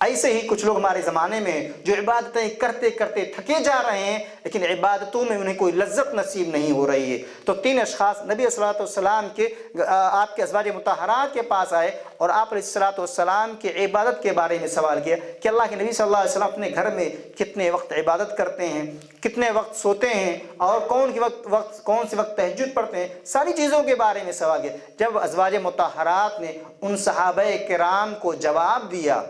[SPEAKER 3] ایسے ہی کچھ لوگ ہمارے زمانے میں جو عبادتیں کرتے کرتے تھکے جا رہے ہیں لیکن عبادتوں میں انہیں کوئی لذت نصیب نہیں ہو رہی ہے۔ تو 3 اشخاص نبی صلی اللہ علیہ وسلم کے آپ کے ازواج مطہرات کے پاس آئے اور آپ علیہ السلام کی عبادت کے بارے میں سوال کیا کہ اللہ کے نبی صلی اللہ علیہ وسلم اپنے گھر میں کتنے وقت عبادت کرتے ہیں، کتنے وقت سوتے ہیں اور کون سی وقت تہجد پڑھتے ہیں، ساری چیزوں کے بارے میں سوال کیا۔ جب ازواج مطہرات نے ان صحابہ کرام کو جواب دیا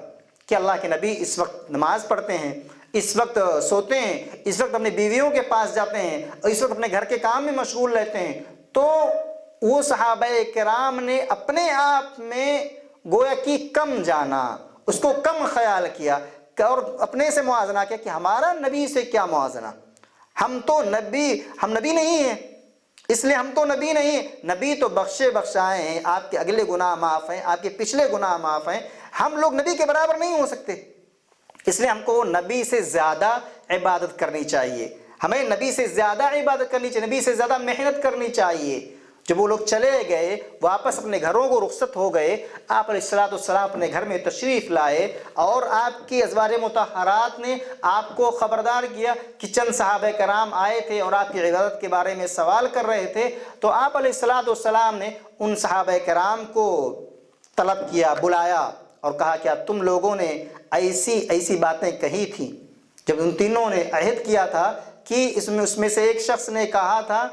[SPEAKER 3] کہ اللہ کے نبی اس وقت نماز پڑھتے ہیں، اس وقت سوتے ہیں، اس وقت اپنی بیویوں کے پاس جاتے ہیں اور اس وقت اپنے گھر کے کام میں مشغول رہتے ہیں، تو وہ صحابہ کرام نے اپنے آپ میں گویا کہ کم جانا، اس کو کم خیال کیا اور اپنے سے موازنہ کیا کہ ہمارا نبی سے کیا موازنہ، ہم نبی نہیں ہیں، اس لیے ہم تو نبی نہیں ہیں، نبی تو بخشائے ہیں، آپ کے اگلے گناہ معاف ہیں، آپ کے پچھلے گناہ معاف ہیں، ہم لوگ نبی کے برابر نہیں ہو سکتے، اس لیے ہم کو نبی سے زیادہ عبادت کرنی چاہیے، ہمیں نبی سے زیادہ عبادت کرنی چاہیے، نبی سے زیادہ محنت کرنی چاہیے۔ جب وہ لوگ چلے گئے، واپس اپنے گھروں کو رخصت ہو گئے، آپ علیہ السلام اپنے گھر میں تشریف لائے اور آپ کی ازواج مطہرات نے آپ کو خبردار کیا کہ چند صحابہ کرام آئے تھے اور آپ کی عبادت کے بارے میں سوال کر رہے تھے، تو آپ علیہ السلام نے ان صحابہ کرام کو طلب کیا، بلایا اور کہا کیا تم لوگوں نے ایسی باتیں کہی تھیں؟ جب ان تینوں نے عہد کیا تھا کہ اس میں سے ایک شخص نے کہا تھا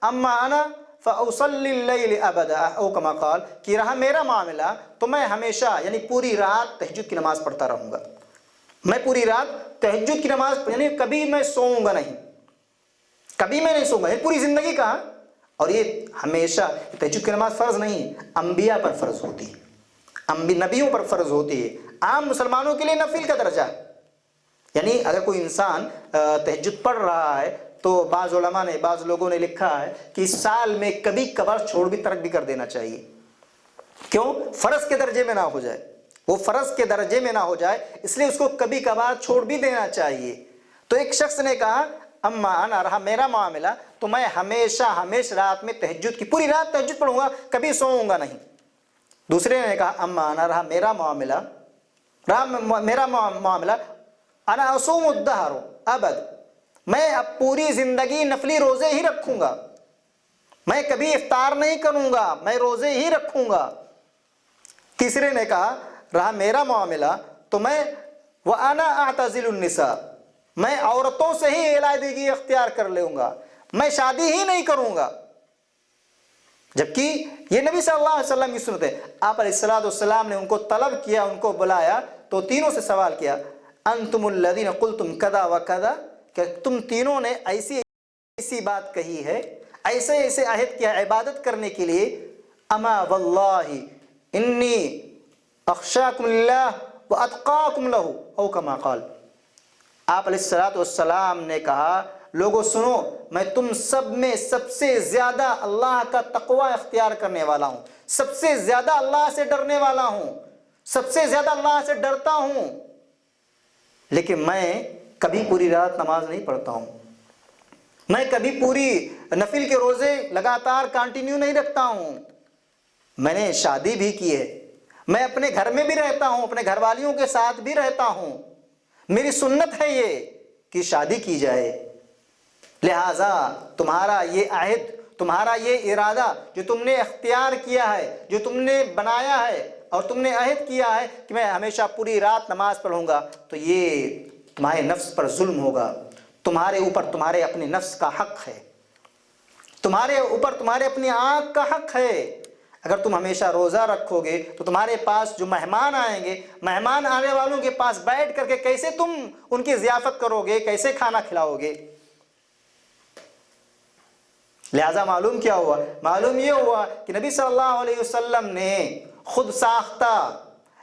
[SPEAKER 3] اما انا فاصلی اللیل ابدا او کما قال، کہ رہا میرا معاملہ تو میں ہمیشہ یعنی پوری رات تہجد کی نماز پڑھتا رہوں گا، میں پوری رات تہجد کی نماز یعنی کبھی میں سوؤں گا نہیں، کبھی میں نہیں سوؤں گا، پوری زندگی کہا۔ اور یہ ہمیشہ تہجد کی نماز فرض نہیں ہے، انبیاء پر فرض ہوتی ہے، نبیوں پر فرض ہوتی ہے، عام مسلمانوں کے لیے نفل کا درجہ ہے۔ یعنی اگر کوئی انسان تہجد پڑھ رہا ہے تو بعض علماء نے، بعض لوگوں نے لکھا ہے کہ اس سال میں کبھی کبھار چھوڑ بھی ترک بھی کر دینا چاہیے، کیوں؟ فرض کے درجے میں نہ ہو جائے، وہ فرض کے درجے میں نہ ہو جائے، اس لیے اس کو کبھی کبھار چھوڑ بھی دینا چاہیے۔ تو ایک شخص نے کہا اما انا، رہا میرا معاملہ تو میں ہمیشہ رات میں تہجد کی پوری رات تہجد پڑھوں گا، کبھی سوؤں گا نہیں۔ دوسرے نے کہا اما انا، رہا میرا معاملہ انا اصوم الدہر ابد، میں اب پوری زندگی نفلی روزے ہی رکھوں گا، میں کبھی افطار نہیں کروں گا، میں روزے ہی رکھوں گا۔ تیسرے نے کہا رہا میرا معاملہ تو میں وَأَنَا أَعْتَزِلُ النِّسَاءَ، میں عورتوں سے ہی علیحدگی اختیار کر لوں گا، میں شادی ہی نہیں کروں گا۔ جبکہ یہ نبی صلی اللہ علیہ وسلم کی سنت ہے۔ آپ علیہ السلام نے ان کو طلب کیا، ان کو بلایا تو تینوں سے سوال کیا انتم الذین قلتم کذا وکذا، کہ تم تینوں نے ایسی بات کہی ہے، ایسے عہد کیا عبادت کرنے کے لیے، اما واللہ انی اخشاکم اللہ واتقاکم لہ او کما قال۔ آپ علیہ السلام نے کہا لوگوں سنو، میں تم سب میں سب سے زیادہ اللہ کا تقوی اختیار کرنے والا ہوں، سب سے زیادہ اللہ سے ڈرنے والا ہوں، سب سے زیادہ اللہ سے ڈرتا ہوں، لیکن میں کبھی پوری رات نماز نہیں پڑھتا ہوں، میں کبھی پوری نفل کے روزے لگاتار کنٹینیو نہیں رکھتا ہوں، میں نے شادی بھی کی ہے، میں اپنے گھر میں بھی رہتا ہوں، اپنے گھر والیوں کے ساتھ بھی رہتا ہوں، میری سنت ہے یہ کہ شادی کی جائے، لہٰذا تمہارا یہ عہد، تمہارا یہ ارادہ جو تم نے اختیار کیا ہے، جو تم نے بنایا ہے اور تم نے عہد کیا ہے کہ میں ہمیشہ پوری رات نماز پڑھوں گا، تو یہ تمہارے نفس پر ظلم ہوگا، تمہارے اوپر تمہارے اپنے نفس کا حق ہے، تمہارے اوپر تمہارے اپنی آنکھ کا حق ہے۔ اگر تم ہمیشہ روزہ رکھو گے تو تمہارے پاس جو مہمان آئیں گے، مہمان آنے والوں کے پاس بیٹھ کر کے کیسے تم ان کی ضیافت کرو گے، کیسے کھانا کھلاؤ گے؟ لہٰذا معلوم کیا ہوا؟ معلوم یہ ہوا کہ نبی صلی اللہ علیہ وسلم نے خود ساختہ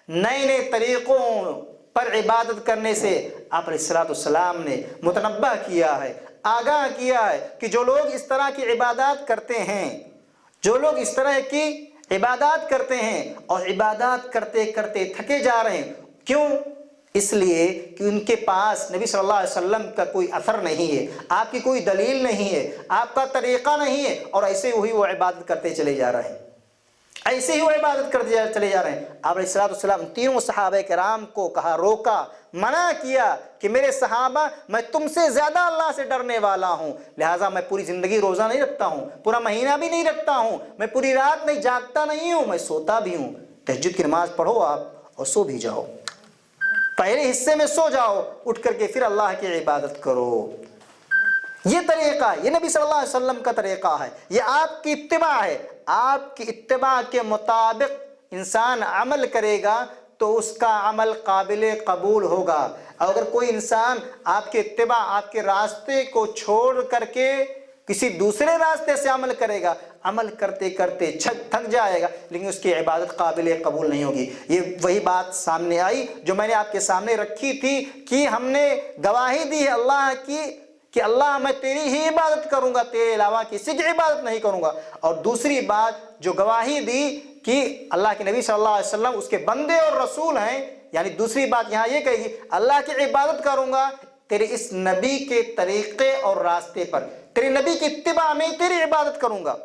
[SPEAKER 3] نئے نئے طریقوں پر عبادت کرنے سے آپ علیہ السلام نے متنبہ کیا ہے، آگاہ کیا ہے کہ جو لوگ اس طرح کی عبادات کرتے ہیں، جو لوگ اس طرح کی عبادات کرتے ہیں اور عبادات کرتے کرتے تھکے جا رہے ہیں، کیوں؟ اس لیے کہ ان کے پاس نبی صلی اللہ علیہ وسلم کا کوئی اثر نہیں ہے، آپ کی کوئی دلیل نہیں ہے، آپ کا طریقہ نہیں ہے، اور ایسے ہی وہ عبادت کرتے چلے جا رہے ہیں، ایسے ہی وہ عبادت کرتے چلے جا رہے ہیں۔ آپ علیہ السلام تینوں صحابہ کرام کو کہا، روکا، منع کیا کہ میرے صحابہ میں تم سے زیادہ اللہ سے ڈرنے والا ہوں، لہٰذا میں پوری زندگی روزہ نہیں رکھتا ہوں، پورا مہینہ بھی نہیں رکھتا ہوں، میں پوری رات نہیں جاگتا نہیں ہوں، میں سوتا بھی ہوں۔ تہجد کی نماز پڑھو آپ اور سو بھی جاؤ، پہلے حصے میں سو جاؤ، اٹھ کر کے پھر اللہ کی عبادت کرو۔ یہ طریقہ ہے، یہ نبی صلی اللہ علیہ وسلم کا طریقہ ہے، یہ آپ کی اتباع ہے۔ آپ کی اتباع کے مطابق انسان عمل کرے گا تو اس کا عمل قابل قبول ہوگا۔ اگر کوئی انسان آپ کے اتباع، آپ کے راستے کو چھوڑ کر کے کسی دوسرے راستے سے عمل کرے گا، عمل کرتے کرتے تھک جائے گا، لیکن اس کی عبادت قابل قبول نہیں ہوگی۔ یہ وہی بات سامنے آئی جو میں نے آپ کے سامنے رکھی تھی کہ ہم نے گواہی دی ہے اللہ کی کہ اللہ میں تیری ہی عبادت کروں گا، تیرے علاوہ کسی کی عبادت نہیں کروں گا۔ اور دوسری بات جو گواہی دی کہ اللہ کے نبی صلی اللہ علیہ وسلم اس کے بندے اور رسول ہیں، یعنی دوسری بات یہاں یہ کہے گی اللہ کی عبادت کروں گا تیرے اس نبی کے طریقے اور راستے پر، تیرے نبی کی اتباع میں تیری عبادت کروں گا۔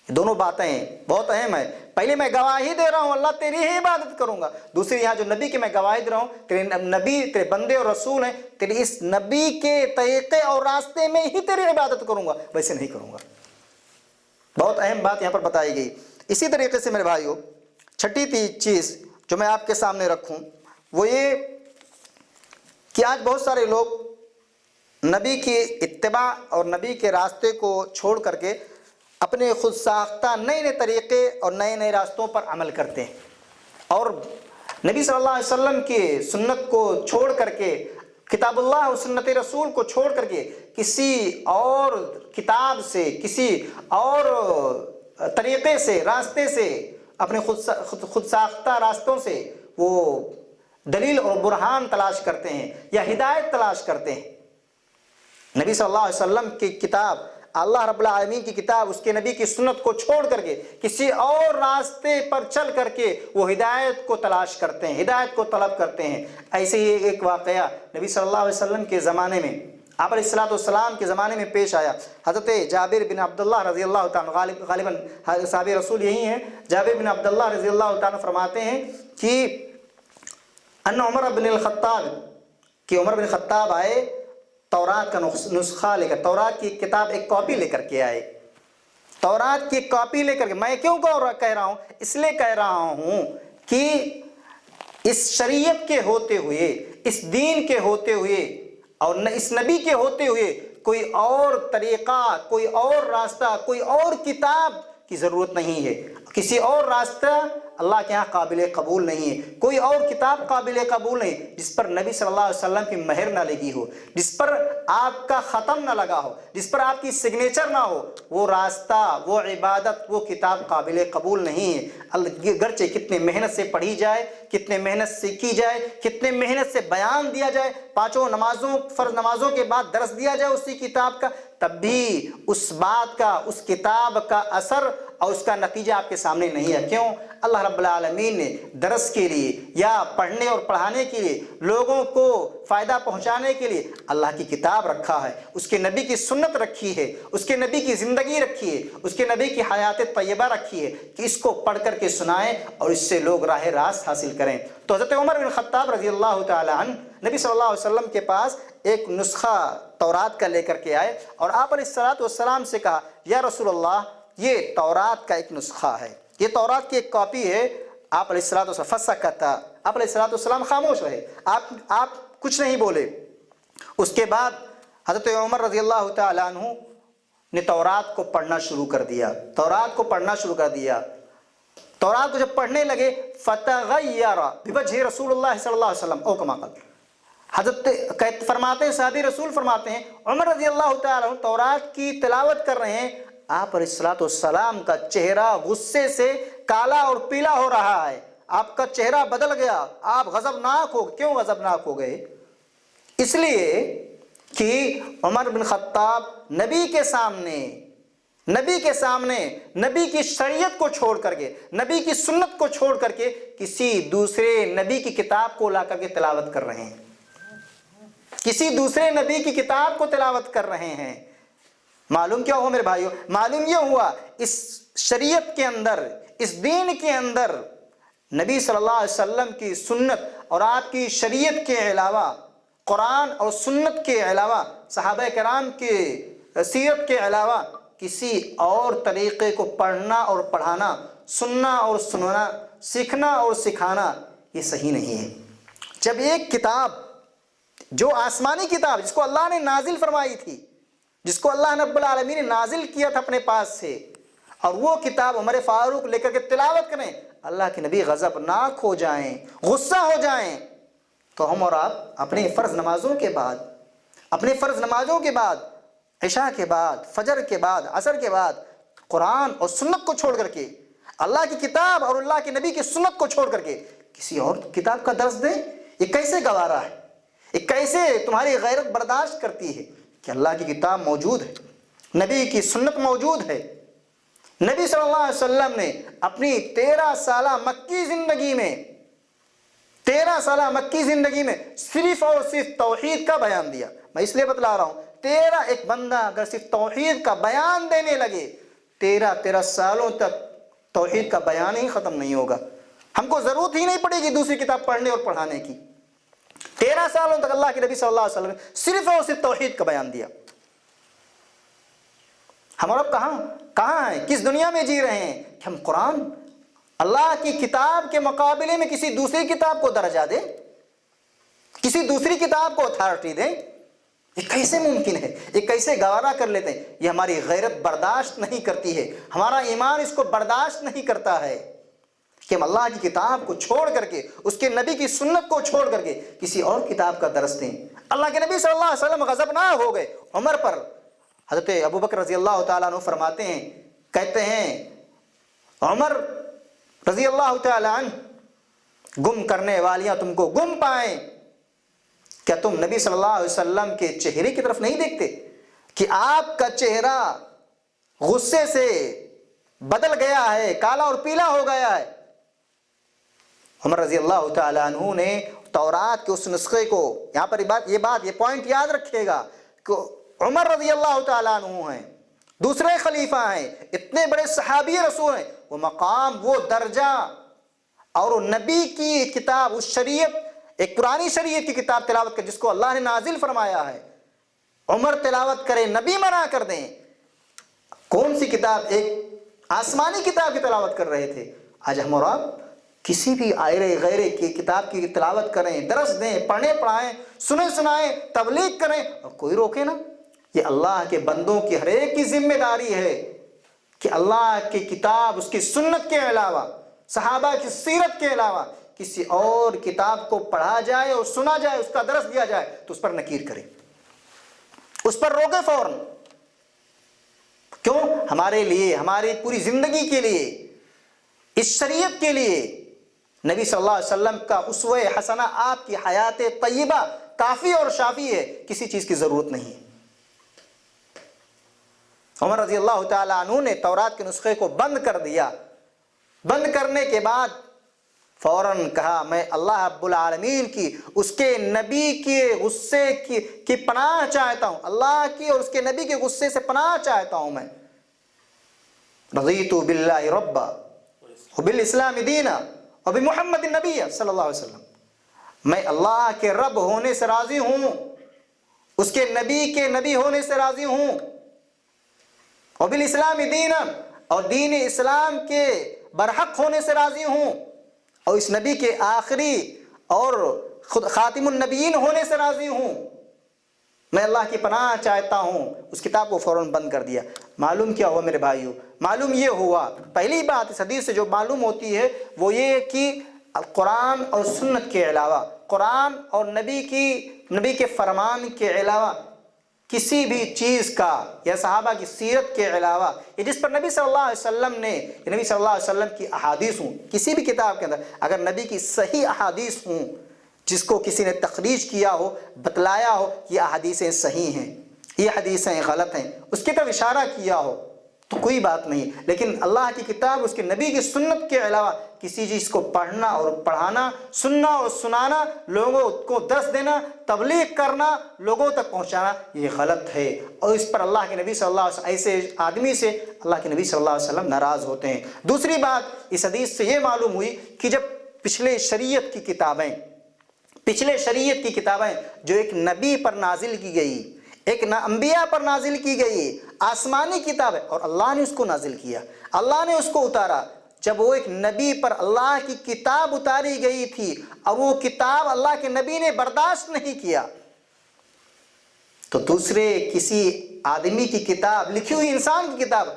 [SPEAKER 3] دونوں باتیں بہت اہم ہیں۔ پہلے میں گواہی دے رہا ہوں اللہ تیری ہی عبادت کروں گا، دوسری یہاں جو نبی کی میں گواہی دے رہا ہوں تیرے نبی، تیرے بندے اور رسول ہیں، تیرے اس نبی کے طریقے اور راستے میں ہی تیری عبادت کروں گا، ویسے نہیں کروں گا۔ بہت اہم بات یہاں پر بتائی گئی۔ اسی طریقے سے میرے بھائیوں، چھٹی چیز جو میں آپ کے سامنے رکھوں وہ یہ کہ آج بہت سارے لوگ نبی کی اتباع اور نبی کے راستے کو چھوڑ کر کے اپنے خود ساختہ نئے نئے طریقے اور نئے نئے راستوں پر عمل کرتے ہیں، اور نبی صلی اللہ علیہ وسلم کی سنت کو چھوڑ کر کے، کتاب اللہ اور سنت رسول کو چھوڑ کر کے کسی اور کتاب سے، کسی اور طریقے سے، راستے سے، اپنے خود ساختہ راستوں سے وہ دلیل اور برہان تلاش کرتے ہیں یا ہدایت تلاش کرتے ہیں۔ نبی صلی اللہ علیہ وسلم کی کتاب، اللہ رب العالمین کی کتاب، اس کے نبی کی سنت کو چھوڑ کر کے کسی اور راستے پر چل کر کے وہ ہدایت کو تلاش کرتے ہیں، ہدایت کو طلب کرتے ہیں۔ ایسے ہی ایک واقعہ نبی صلی اللہ علیہ وسلم کے زمانے میں، آپ علیہ السلام کے زمانے میں پیش آیا۔ حضرت جابر بن عبداللہ رضی اللہ تعالیٰ، غالباً صحابی رسول یہی ہیں، جابر بن عبداللہ رضی اللہ تعالیٰ فرماتے ہیں کہ ان عمر بن الخطاب، کہ عمر بن خطاب آئے تورات کا نسخہ لے کر، تورات کی کتاب ایک کاپی لے کر کے آئے، تورات کی کاپی لے کر کے۔ میں کیوں کہہ رہا ہوں؟ اس لیے کہہ رہا ہوں کہ اس شریعت کے ہوتے ہوئے، اس دین کے ہوتے ہوئے اور اس نبی کے ہوتے ہوئے کوئی اور طریقہ، کوئی اور راستہ، کوئی اور کتاب کی ضرورت نہیں ہے۔ کسی اور راستہ اللہ کے ہاں قابل قبول نہیں ہے، کوئی اور کتاب قابل قبول نہیں جس پر نبی صلی اللہ علیہ وسلم کی مہر نہ لگی ہو، جس پر آپ کا ختم نہ لگا ہو، جس پر آپ کی سگنیچر نہ ہو۔ وہ راستہ، وہ عبادت، وہ کتاب قابل قبول نہیں ہے، گرچہ کتنے محنت سے پڑھی جائے، کتنے محنت سے کی جائے، کتنے محنت سے بیان دیا جائے، پانچوں نمازوں، فرض نمازوں کے بعد درس دیا جائے اسی کتاب کا، تب بھی اس بات کا، اس کتاب کا اثر اور اس کا نتیجہ آپ کے سامنے نہیں ہے۔ کیوں؟ اللہ رب العالمین نے درس کے لیے یا پڑھنے اور پڑھانے کے لیے، لوگوں کو فائدہ پہنچانے کے لیے اللہ کی کتاب رکھا ہے، اس کے نبی کی سنت رکھی ہے، اس کے نبی کی زندگی رکھی ہے، اس کے نبی کی حیات طیبہ رکھی ہے کہ اس کو پڑھ کر کے سنائیں اور اس سے لوگ راہ راست حاصل کریں۔ تو حضرت عمر بن خطاب رضی اللہ تعالی عنہ نبی صلی اللہ علیہ وسلم کے پاس ایک نسخہ تورات کا لے کر کے آئے اور آپ علیہ السلام سے کہا، یا رسول اللہ، یہ تورات کا ایک نسخہ ہے، یہ تورات کی ایک کاپی ہے۔ آپ علیہ السلام فسکتا، آپ علیہ السلام خاموش رہے، آپ کچھ نہیں بولے۔ اس کے بعد حضرت عمر رضی اللہ تعالیٰ عنہ نے تورات کو پڑھنا شروع کر دیا، تورات کو پڑھنا شروع کر دیا۔ تورات کو جب پڑھنے لگے، فتغیر بوجہ رسول اللہ صلی اللہ علیہ وسلم او کما قال، حضرت فرماتے ہیں، صحابی رسول فرماتے ہیں، عمر رضی اللہ تعالیٰ عنہ تورات کی تلاوت کر رہے ہیں، آپ علیہ الصلوۃ والسلام کا چہرہ غصے سے کالا اور پیلا ہو رہا ہے، آپ کا چہرہ بدل گیا، آپ غضبناک ہو. کیوں غضبناک ہو گئے؟ اس لیے کہ عمر بن خطاب نبی کے سامنے نبی کی شریعت کو چھوڑ کر کے، نبی کی سنت کو چھوڑ کر کے کسی دوسرے نبی کی کتاب کو لا کر کے تلاوت کر رہے ہیں، کسی دوسرے نبی کی کتاب کو تلاوت کر رہے ہیں. معلوم کیا ہوا میرے بھائیو؟ معلوم یہ ہوا اس شریعت کے اندر، اس دین کے اندر نبی صلی اللہ علیہ وسلم کی سنت اور آپ کی شریعت کے علاوہ، قرآن اور سنت کے علاوہ، صحابہ کرام کے سیرت کے علاوہ کسی اور طریقے کو پڑھنا اور پڑھانا، سننا اور سننا، سیکھنا اور سکھانا یہ صحیح نہیں ہے. جب ایک کتاب جو آسمانی کتاب جس کو اللہ نے نازل فرمائی تھی، جس کو اللہ رب العالمین نے نازل کیا تھا اپنے پاس سے، اور وہ کتاب عمر فاروق لے کر کے تلاوت کریں، اللہ کے نبی غضبناک ہو جائیں، غصہ ہو جائیں، تو ہم اور آپ اپنے فرض نمازوں کے بعد عشاء کے بعد، فجر کے بعد، عصر کے بعد قرآن اور سنت کو چھوڑ کر کے، اللہ کی کتاب اور اللہ کے نبی کی سنت کو چھوڑ کر کے کسی اور کتاب کا درس دیں؟ یہ کیسے گوارا ہے؟ یہ کیسے تمہاری غیرت برداشت کرتی ہے کہ اللہ کی کتاب موجود ہے، نبی کی سنت موجود ہے. نبی صلی اللہ علیہ وسلم نے اپنی 13 سالہ مکی زندگی میں صرف اور صرف توحید کا بیان دیا. میں اس لیے بتلا رہا ہوں، ایک بندہ اگر صرف توحید کا بیان دینے لگے، 13 سالوں تک توحید کا بیان ہی ختم نہیں ہوگا. ہم کو ضرورت ہی نہیں پڑے گی دوسری کتاب پڑھنے اور پڑھانے کی. 13 سالوں تک اللہ کے نبی صلی اللہ علیہ وسلم نے صرف اور صرف توحید کا بیان دیا. ہم اور اب کہاں ہیں؟ کس دنیا میں جی رہے ہیں کہ ہم قرآن، اللہ کی کتاب کے مقابلے میں کسی دوسری کتاب کو درجہ دیں، کسی دوسری کتاب کو اتھارٹی دیں؟ یہ کیسے ممکن ہے؟ یہ کیسے گوارا کر لیتے ہیں؟ یہ ہماری غیرت برداشت نہیں کرتی ہے، ہمارا ایمان اس کو برداشت نہیں کرتا ہے کہ ہم اللہ کی کتاب کو چھوڑ کر کے، اس کے نبی کی سنت کو چھوڑ کر کے کسی اور کتاب کا درس دیں. اللہ کے نبی صلی اللہ علیہ وسلم غضبناک ہو گئے عمر پر. حضرت ابو بکر رضی اللہ تعالیٰ عنہ فرماتے ہیں، کہتے ہیں عمر رضی اللہ تعالیٰ عنہ، گم کرنے والیاں تم کو گم پائیں، کیا تم نبی صلی اللہ علیہ وسلم کے چہرے کی طرف نہیں دیکھتے کہ آپ کا چہرہ غصے سے بدل گیا ہے، کالا اور پیلا ہو گیا ہے؟ عمر رضی اللہ تعالیٰ عنہ نے تورات کے اس نسخے کو، یہاں پر یہ پوائنٹ یاد رکھیے گا کہ عمر رضی اللہ تعالیٰ عنہ ہیں، دوسرے خلیفہ ہیں، اتنے بڑے صحابی رسول ہیں، وہ مقام، وہ درجہ، اور وہ نبی کی کتاب، اس شریعت، ایک پرانی شریعت کی کتاب تلاوت کر جس کو اللہ نے نازل فرمایا ہے، عمر تلاوت کرے، نبی منع کر دیں. کون سی کتاب؟ ایک آسمانی کتاب کی تلاوت کر رہے تھے. آج ہم اور آپ کسی بھی غیرے کی کتاب کی تلاوت کریں، درس دیں، پڑھیں پڑھائیں، سنائیں، تبلیغ کریں، اور کوئی روکے نا. یہ اللہ کے بندوں کی ہر ایک کی ذمہ داری ہے کہ اللہ کی کتاب، اس کی سنت کے علاوہ، صحابہ کی سیرت کے علاوہ کسی اور کتاب کو پڑھا جائے اور سنا جائے، اس کا درس دیا جائے تو اس پر نکیر کرے، اس پر روکے فوراً. کیوں؟ ہمارے لیے، ہماری پوری زندگی کے لیے، اس شریعت کے لیے نبی صلی اللہ علیہ وسلم کا اسوہ حسنہ، آپ کی حیات طیبہ کافی اور شافی ہے، کسی چیز کی ضرورت نہیں. عمر رضی اللہ تعالیٰ عنہ نے تورات کے نسخے کو بند کر دیا. بند کرنے کے بعد فوراً کہا، میں اللہ رب العالمین کی، اس کے نبی کے غصے کی پناہ چاہتا ہوں، اللہ کی اور اس کے نبی کے غصے سے پناہ چاہتا ہوں. میں رضیت باللہ ربا وبالاسلام دینا وبمحمد النبی صلی اللہ علیہ وسلم، میں اللہ کے رب ہونے سے راضی ہوں، اس کے نبی ہونے سے راضی ہوں، وبالاسلام دینا، اور دین اسلام کے برحق ہونے سے راضی ہوں، اور اس نبی کے آخری اور خاتم النبیین ہونے سے راضی ہوں. میں اللہ کی پناہ چاہتا ہوں. اس کتاب کو فوراً بند کر دیا. معلوم کیا ہوا میرے بھائیو؟ معلوم یہ ہوا، پہلی بات اس حدیث سے جو معلوم ہوتی ہے وہ یہ کہ قرآن اور سنت کے علاوہ قرآن اور نبی کے فرمان کے علاوہ کسی بھی چیز کا یا صحابہ کی سیرت کے علاوہ یا جس پر نبی صلی اللہ علیہ وسلم نے نبی صلی اللہ علیہ وسلم کی احادیث ہوں، کسی بھی کتاب کے اندر اگر نبی کی صحیح احادیث ہوں جس کو کسی نے تخریج کیا ہو، بتلایا ہو یہ احادیثیں صحیح ہیں، یہ حدیثیں غلط ہیں، اس کی طرف اشارہ کیا ہو تو کوئی بات نہیں، لیکن اللہ کی کتاب اس کے نبی کی سنت کے علاوہ کسی چیز کو پڑھنا اور پڑھانا، سننا اور سنانا، لوگوں کو درس دینا، تبلیغ کرنا، لوگوں تک پہنچانا یہ غلط ہے، اور اس پر اللہ کے نبی صلی اللہ علیہ وسلم ایسے آدمی سے اللہ کے نبی صلی اللہ علیہ وسلم ناراض ہوتے ہیں۔ دوسری بات اس حدیث سے یہ معلوم ہوئی کہ جب پچھلے شریعت کی کتابیں جو ایک نبی پر نازل کی گئی، ایک انبیاء پر نازل کی گئی آسمانی کتاب ہے، اور اللہ نے اس کو نازل کیا، اللہ نے اس کو اتارا، جب وہ ایک نبی پر اللہ کی کتاب اتاری گئی تھی اور وہ کتاب اللہ کے نبی نے برداشت نہیں کیا تو دوسرے کسی آدمی کی کتاب، لکھی ہوئی انسان کی کتاب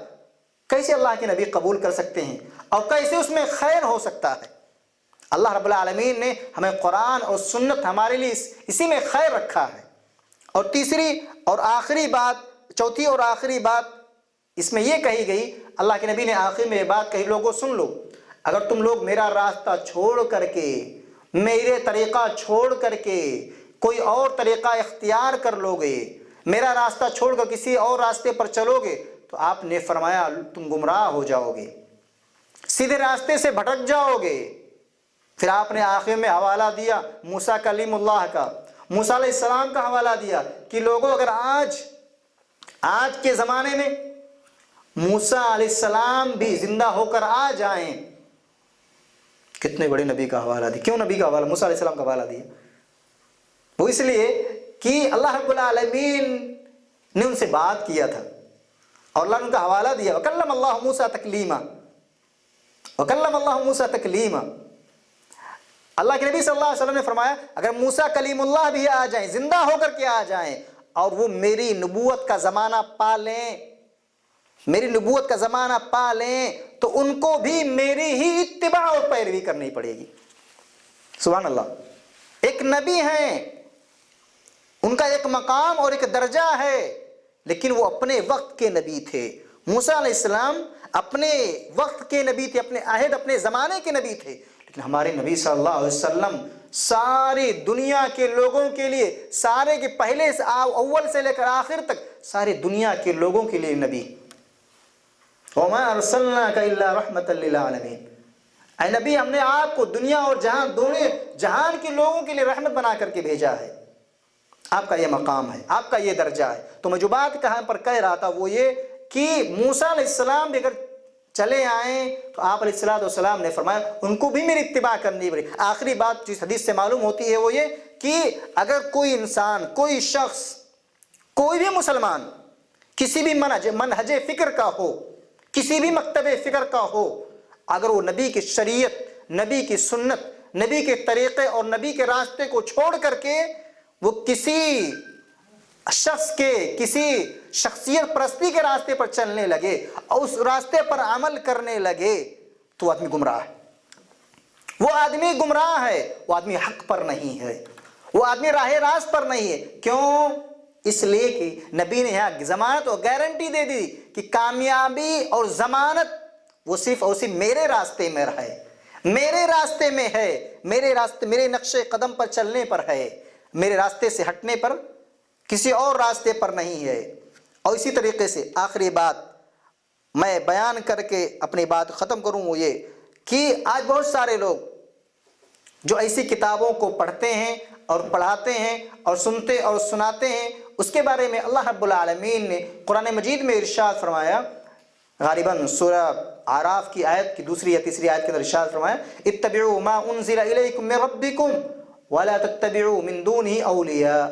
[SPEAKER 3] کیسے اللہ کے نبی قبول کر سکتے ہیں اور کیسے اس میں خیر ہو سکتا ہے؟ اللہ رب العالمین نے ہمیں قرآن اور سنت ہمارے لیے اسی میں خیر رکھا ہے۔ اور چوتھی اور آخری بات اس میں یہ کہی گئی، اللہ کے نبی نے آخر میں یہ بات کہی، لوگوں سن لو، اگر تم لوگ میرا راستہ چھوڑ کر کے، میرے طریقہ چھوڑ کر کے کوئی اور طریقہ اختیار کر لو گے، میرا راستہ چھوڑ کر کسی اور راستے پر چلو گے تو آپ نے فرمایا تم گمراہ ہو جاؤ گے، سیدھے راستے سے بھٹک جاؤ گے۔ پھر آپ نے آخر میں حوالہ دیا موسیٰ کلیم اللہ کا، موسیٰ علیہ السلام کا حوالہ دیا کہ لوگوں اگر آج کے زمانے میں موسیٰ علیہ السلام بھی زندہ ہو کر آ جائیں، کتنے بڑے نبی کا حوالہ دیا۔ کیوں نبی کا حوالہ، موسیٰ علیہ السلام کا حوالہ دیا؟ وہ اس لیے کہ اللہ رب العالمین نے ان سے بات کیا تھا اور اللہ نے ان کا حوالہ دیا، وَكَلَّمَ اللَّهُ مُوسَىٰ تَكْلِيمًا، وَكَلَّمَ اللَّهُ مُوسَىٰ تَكْلِيمًا۔ اللہ کے نبی صلی اللہ علیہ وسلم نے فرمایا اگر موسیٰ کلیم اللہ بھی آ جائیں، زندہ ہو کر کے آ جائیں اور وہ میری نبوت کا زمانہ پا لیں تو ان کو بھی میری ہی اتباع اور پیروی کرنی پڑے گی۔ سبحان اللہ، ایک نبی ہیں، ان کا ایک مقام اور ایک درجہ ہے، لیکن وہ اپنے وقت کے نبی تھے۔ موسیٰ علیہ السلام اپنے وقت کے نبی تھے، اپنے عہد، اپنے زمانے کے نبی تھے، لیکن ہمارے نبی صلی اللہ علیہ وسلم ساری دنیا کے لوگوں کے لیے، سارے کے پہلے سے اول سے لے کر آخر تک ساری دنیا کے لوگوں کے لیے نبی۔ وَمَا أَرْسَلْنَاكَ إِلَّا رَحْمَةً لِّلْعَالَمِينَ، اے نبی ہم نے آپ کو دنیا اور جہان، دونوں جہان کے لوگوں کے لیے رحمت بنا کر کے بھیجا ہے۔ آپ کا یہ مقام ہے، آپ کا یہ درجہ ہے۔ تو میں جو بات کہاں پر کہہ رہا تھا وہ یہ کہ موسیٰ علیہ السلام بھی اگر چلے آئیں تو آپ علیہ السلام نے فرمایا ان کو بھی میری اتباع کرنی پڑے۔ آخری بات جس حدیث سے معلوم ہوتی ہے وہ یہ کہ اگر کوئی انسان، کوئی شخص، کوئی بھی مسلمان کسی بھی منہج فکر کا ہو، کسی بھی مکتب فکر کا ہو، اگر وہ نبی کی شریعت، نبی کی سنت، نبی کے طریقے اور نبی کے راستے کو چھوڑ کر کے وہ کسی شخص کے، کسی شخصیت پرستی کے راستے پر چلنے لگے اور اس راستے پر عمل کرنے لگے تو وہ آدمی گمراہ ہے، وہ آدمی گمراہ ہے، وہ آدمی حق پر نہیں ہے، وہ آدمی راہ راست پر نہیں ہے۔ کیوں؟ اس لیے کہ نبی نے یہاں ضمانت اور گارنٹی دے دی کہ کامیابی اور ضمانت وہ صرف اور صرف میرے راستے میں ہے، میرے راستے میں ہے، میرے راستے، میرے نقش قدم پر چلنے پر ہے، میرے راستے سے ہٹنے پر کسی اور راستے پر نہیں ہے۔ اور اسی طریقے سے آخری بات میں بیان کر کے اپنی بات ختم کروں وہ یہ کہ آج بہت سارے لوگ جو ایسی کتابوں کو پڑھتے ہیں اور پڑھاتے ہیں اور سنتے اور سناتے ہیں، اس کے بارے میں اللہ رب العالمین نے قرآن مجید میں ارشاد فرمایا، غالباً سورہ اعراف کی آیت کی دوسری یا تیسری آیت کے اندر ارشاد فرمایا اتبعوا ما انزل الیکم من ربکم ولا تتبعوا من دونه اولیاء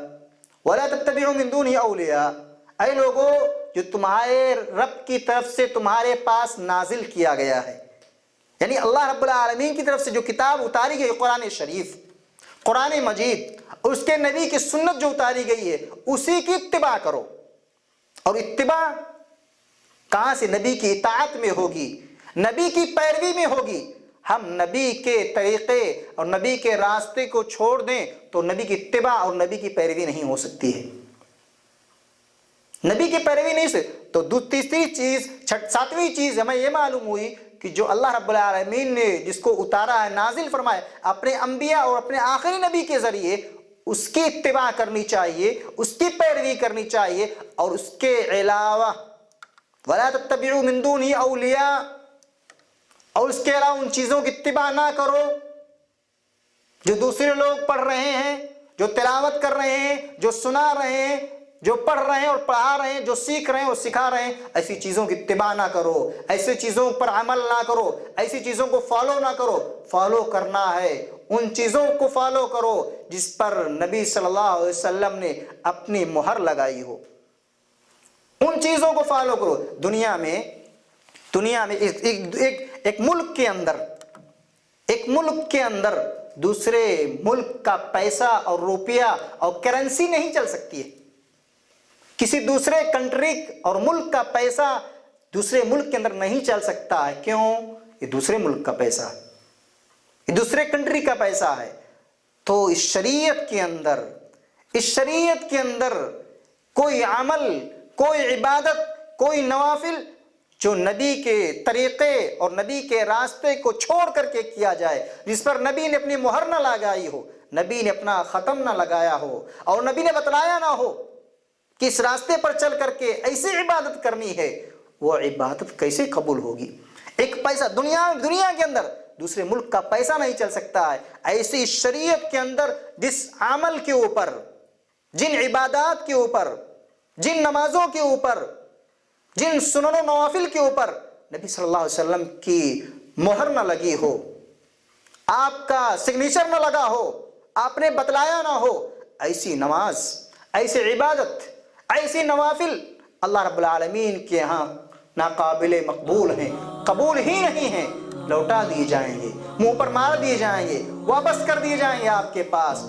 [SPEAKER 3] ولا تتبعوا من دونه اولیاء، اے لوگو جو تمہارے رب کی طرف سے تمہارے پاس نازل کیا گیا ہے، یعنی اللہ رب العالمین کی طرف سے جو کتاب اتاری گئی، قرآن شریف، قرآن مجید، اور اس کے نبی کی سنت جو اتاری گئی ہے اسی کی اتباع کرو۔ اور اتباع کہاں سے؟ نبی کی اطاعت میں ہوگی، نبی کی پیروی میں ہوگی۔ ہم نبی کے طریقے اور نبی کے راستے کو چھوڑ دیں تو نبی کی اتباع اور نبی کی پیروی نہیں ہو سکتی ہے. نبی کی پیروی نہیں سے تو تیسری چیز ساتویں چیز ہمیں یہ معلوم ہوئی کہ جو اللہ رب العالمین نے جس کو اتارا ہے، نازل فرمائے اپنے انبیاء اور اپنے آخری نبی کے ذریعے، اس کی اتباع کرنی چاہیے، اس کی پیروی کرنی چاہیے. اور اس کے علاوہ وَلَا تَتَّبِعُوا مِن دُونِهِ أَوْلِيَاءَ، اور اس کے علاوہ ان چیزوں کی اتباع نہ کرو جو دوسرے لوگ پڑھ رہے ہیں، جو تلاوت کر رہے ہیں، جو سنا رہے ہیں، جو پڑھ رہے ہیں اور پڑھا رہے ہیں، جو سیکھ رہے ہیں اور سکھا رہے ہیں. ایسی چیزوں کی اتباع نہ کرو، ایسی چیزوں پر عمل نہ کرو، ایسی چیزوں کو فالو نہ کرو. فالو کرنا ہے ان چیزوں کو فالو کرو جس پر نبی صلی اللہ علیہ وسلم نے اپنی مہر لگائی ہو. ان چیزوں کو فالو کرو. دنیا میں ایک ملک کے اندر دوسرے ملک کا پیسہ اور روپیہ اور کرنسی نہیں چل سکتی ہے. کسی دوسرے کنٹری اور ملک کا پیسہ دوسرے ملک کے اندر نہیں چل سکتا ہے. کیوں؟ یہ دوسرے ملک کا پیسہ ہے، یہ دوسرے کنٹری کا پیسہ ہے. تو اس شریعت کے اندر کوئی عمل، کوئی عبادت، کوئی نوافل جو نبی کے طریقے اور نبی کے راستے کو چھوڑ کر کے کیا جائے، جس پر نبی نے اپنی مہر نہ لگائی ہو، نبی نے اپنا ختم نہ لگایا ہو اور نبی نے بتلایا نہ ہو کہ اس راستے پر چل کر کے ایسی عبادت کرنی ہے، وہ عبادت کیسے قبول ہوگی؟ ایک پیسہ دنیا کے اندر دوسرے ملک کا پیسہ نہیں چل سکتا ہے. ایسی شریعت کے اندر جس عمل کے اوپر، جن عبادات کے اوپر، جن نمازوں کے اوپر، جن سنن و نوافل کے اوپر نبی صلی اللہ علیہ وسلم کی مہر نہ لگی ہو، آپ کا سگنیچر نہ لگا ہو، آپ نے بتلایا نہ ہو، ایسی نماز، ایسی عبادت، ایسی نوافل اللہ رب العالمین کے ہاں ناقابل مقبول ہیں، قبول ہی نہیں ہیں. لوٹا دیے جائیں گے، منہ پر مار دیے جائیں گے، واپس کر دیے جائیں گے آپ کے پاس.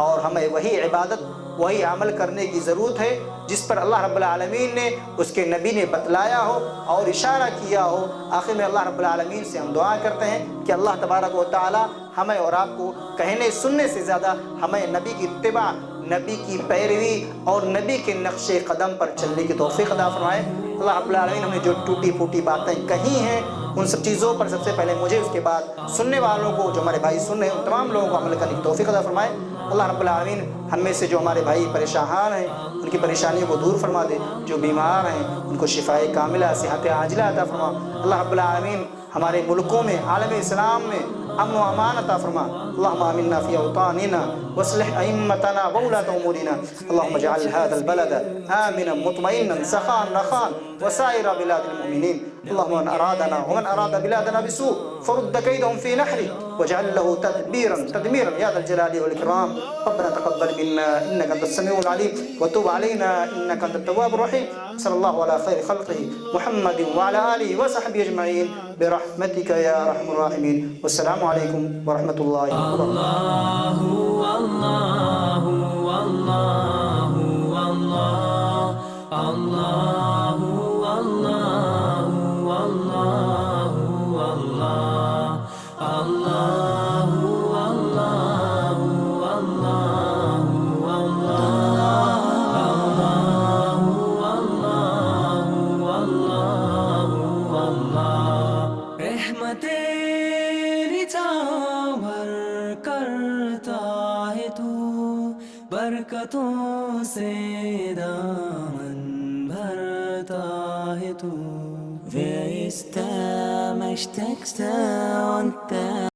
[SPEAKER 3] اور ہمیں وہی عبادت، وہی عمل کرنے کی ضرورت ہے جس پر اللہ رب العالمین نے، اس کے نبی نے بتلایا ہو اور اشارہ کیا ہو. آخر میں اللہ رب العالمین سے ہم دعا کرتے ہیں کہ اللہ تبارک و تعالی ہمیں اور آپ کو کہنے سننے سے زیادہ ہمیں نبی کی اتباع، نبی کی پیروی اور نبی کے نقش قدم پر چلنے کی توفیق عطا فرمائے. اللہ رب العالمین ہم نے جو ٹوٹی پھوٹی باتیں کہی ہیں ان سب چیزوں پر سب سے پہلے مجھے، اس کے بعد سننے والوں کو، جو ہمارے بھائی سن رہے ہیں ان تمام لوگوں کو عمل کرنے کی توفیق عطا فرمائے. اللہ رب العالمین ہم میں سے جو ہمارے بھائی پریشان ہیں ان کی پریشانیوں کو دور فرما دے، جو بیمار ہیں ان کو شفائے کاملہ، صحت عاجلہ عطا فرما. اللہ رب العالمین ہمارے ملکوں میں، عالم اسلام میں امن و امان عطا فرما. اللهم آمنا في اوطاننا واصلح ائمتنا وولاة امورنا. اللهم اجعل هذا البلد آمنا مطمئنا سخاء رخاء وسائر بلاد المؤمنين. اللهم من ارادنا ومن اراد بلادنا بسوء فرد كيدهم في نحره واجعل له تدميرا يا ذا الجلال والاكرام. ربنا تقبل منا انك انت السميع العليم وتوب علينا انك انت التواب الرحيم. صلى الله على خير خلقه محمد وعلى اله وصحبه اجمعين برحمتك يا ارحم الراحمين. والسلام عليكم ورحمة الله وبركاته.
[SPEAKER 4] برکتوں سے دامن بھرتا ہے تو. Wer ist da, mächtigster und der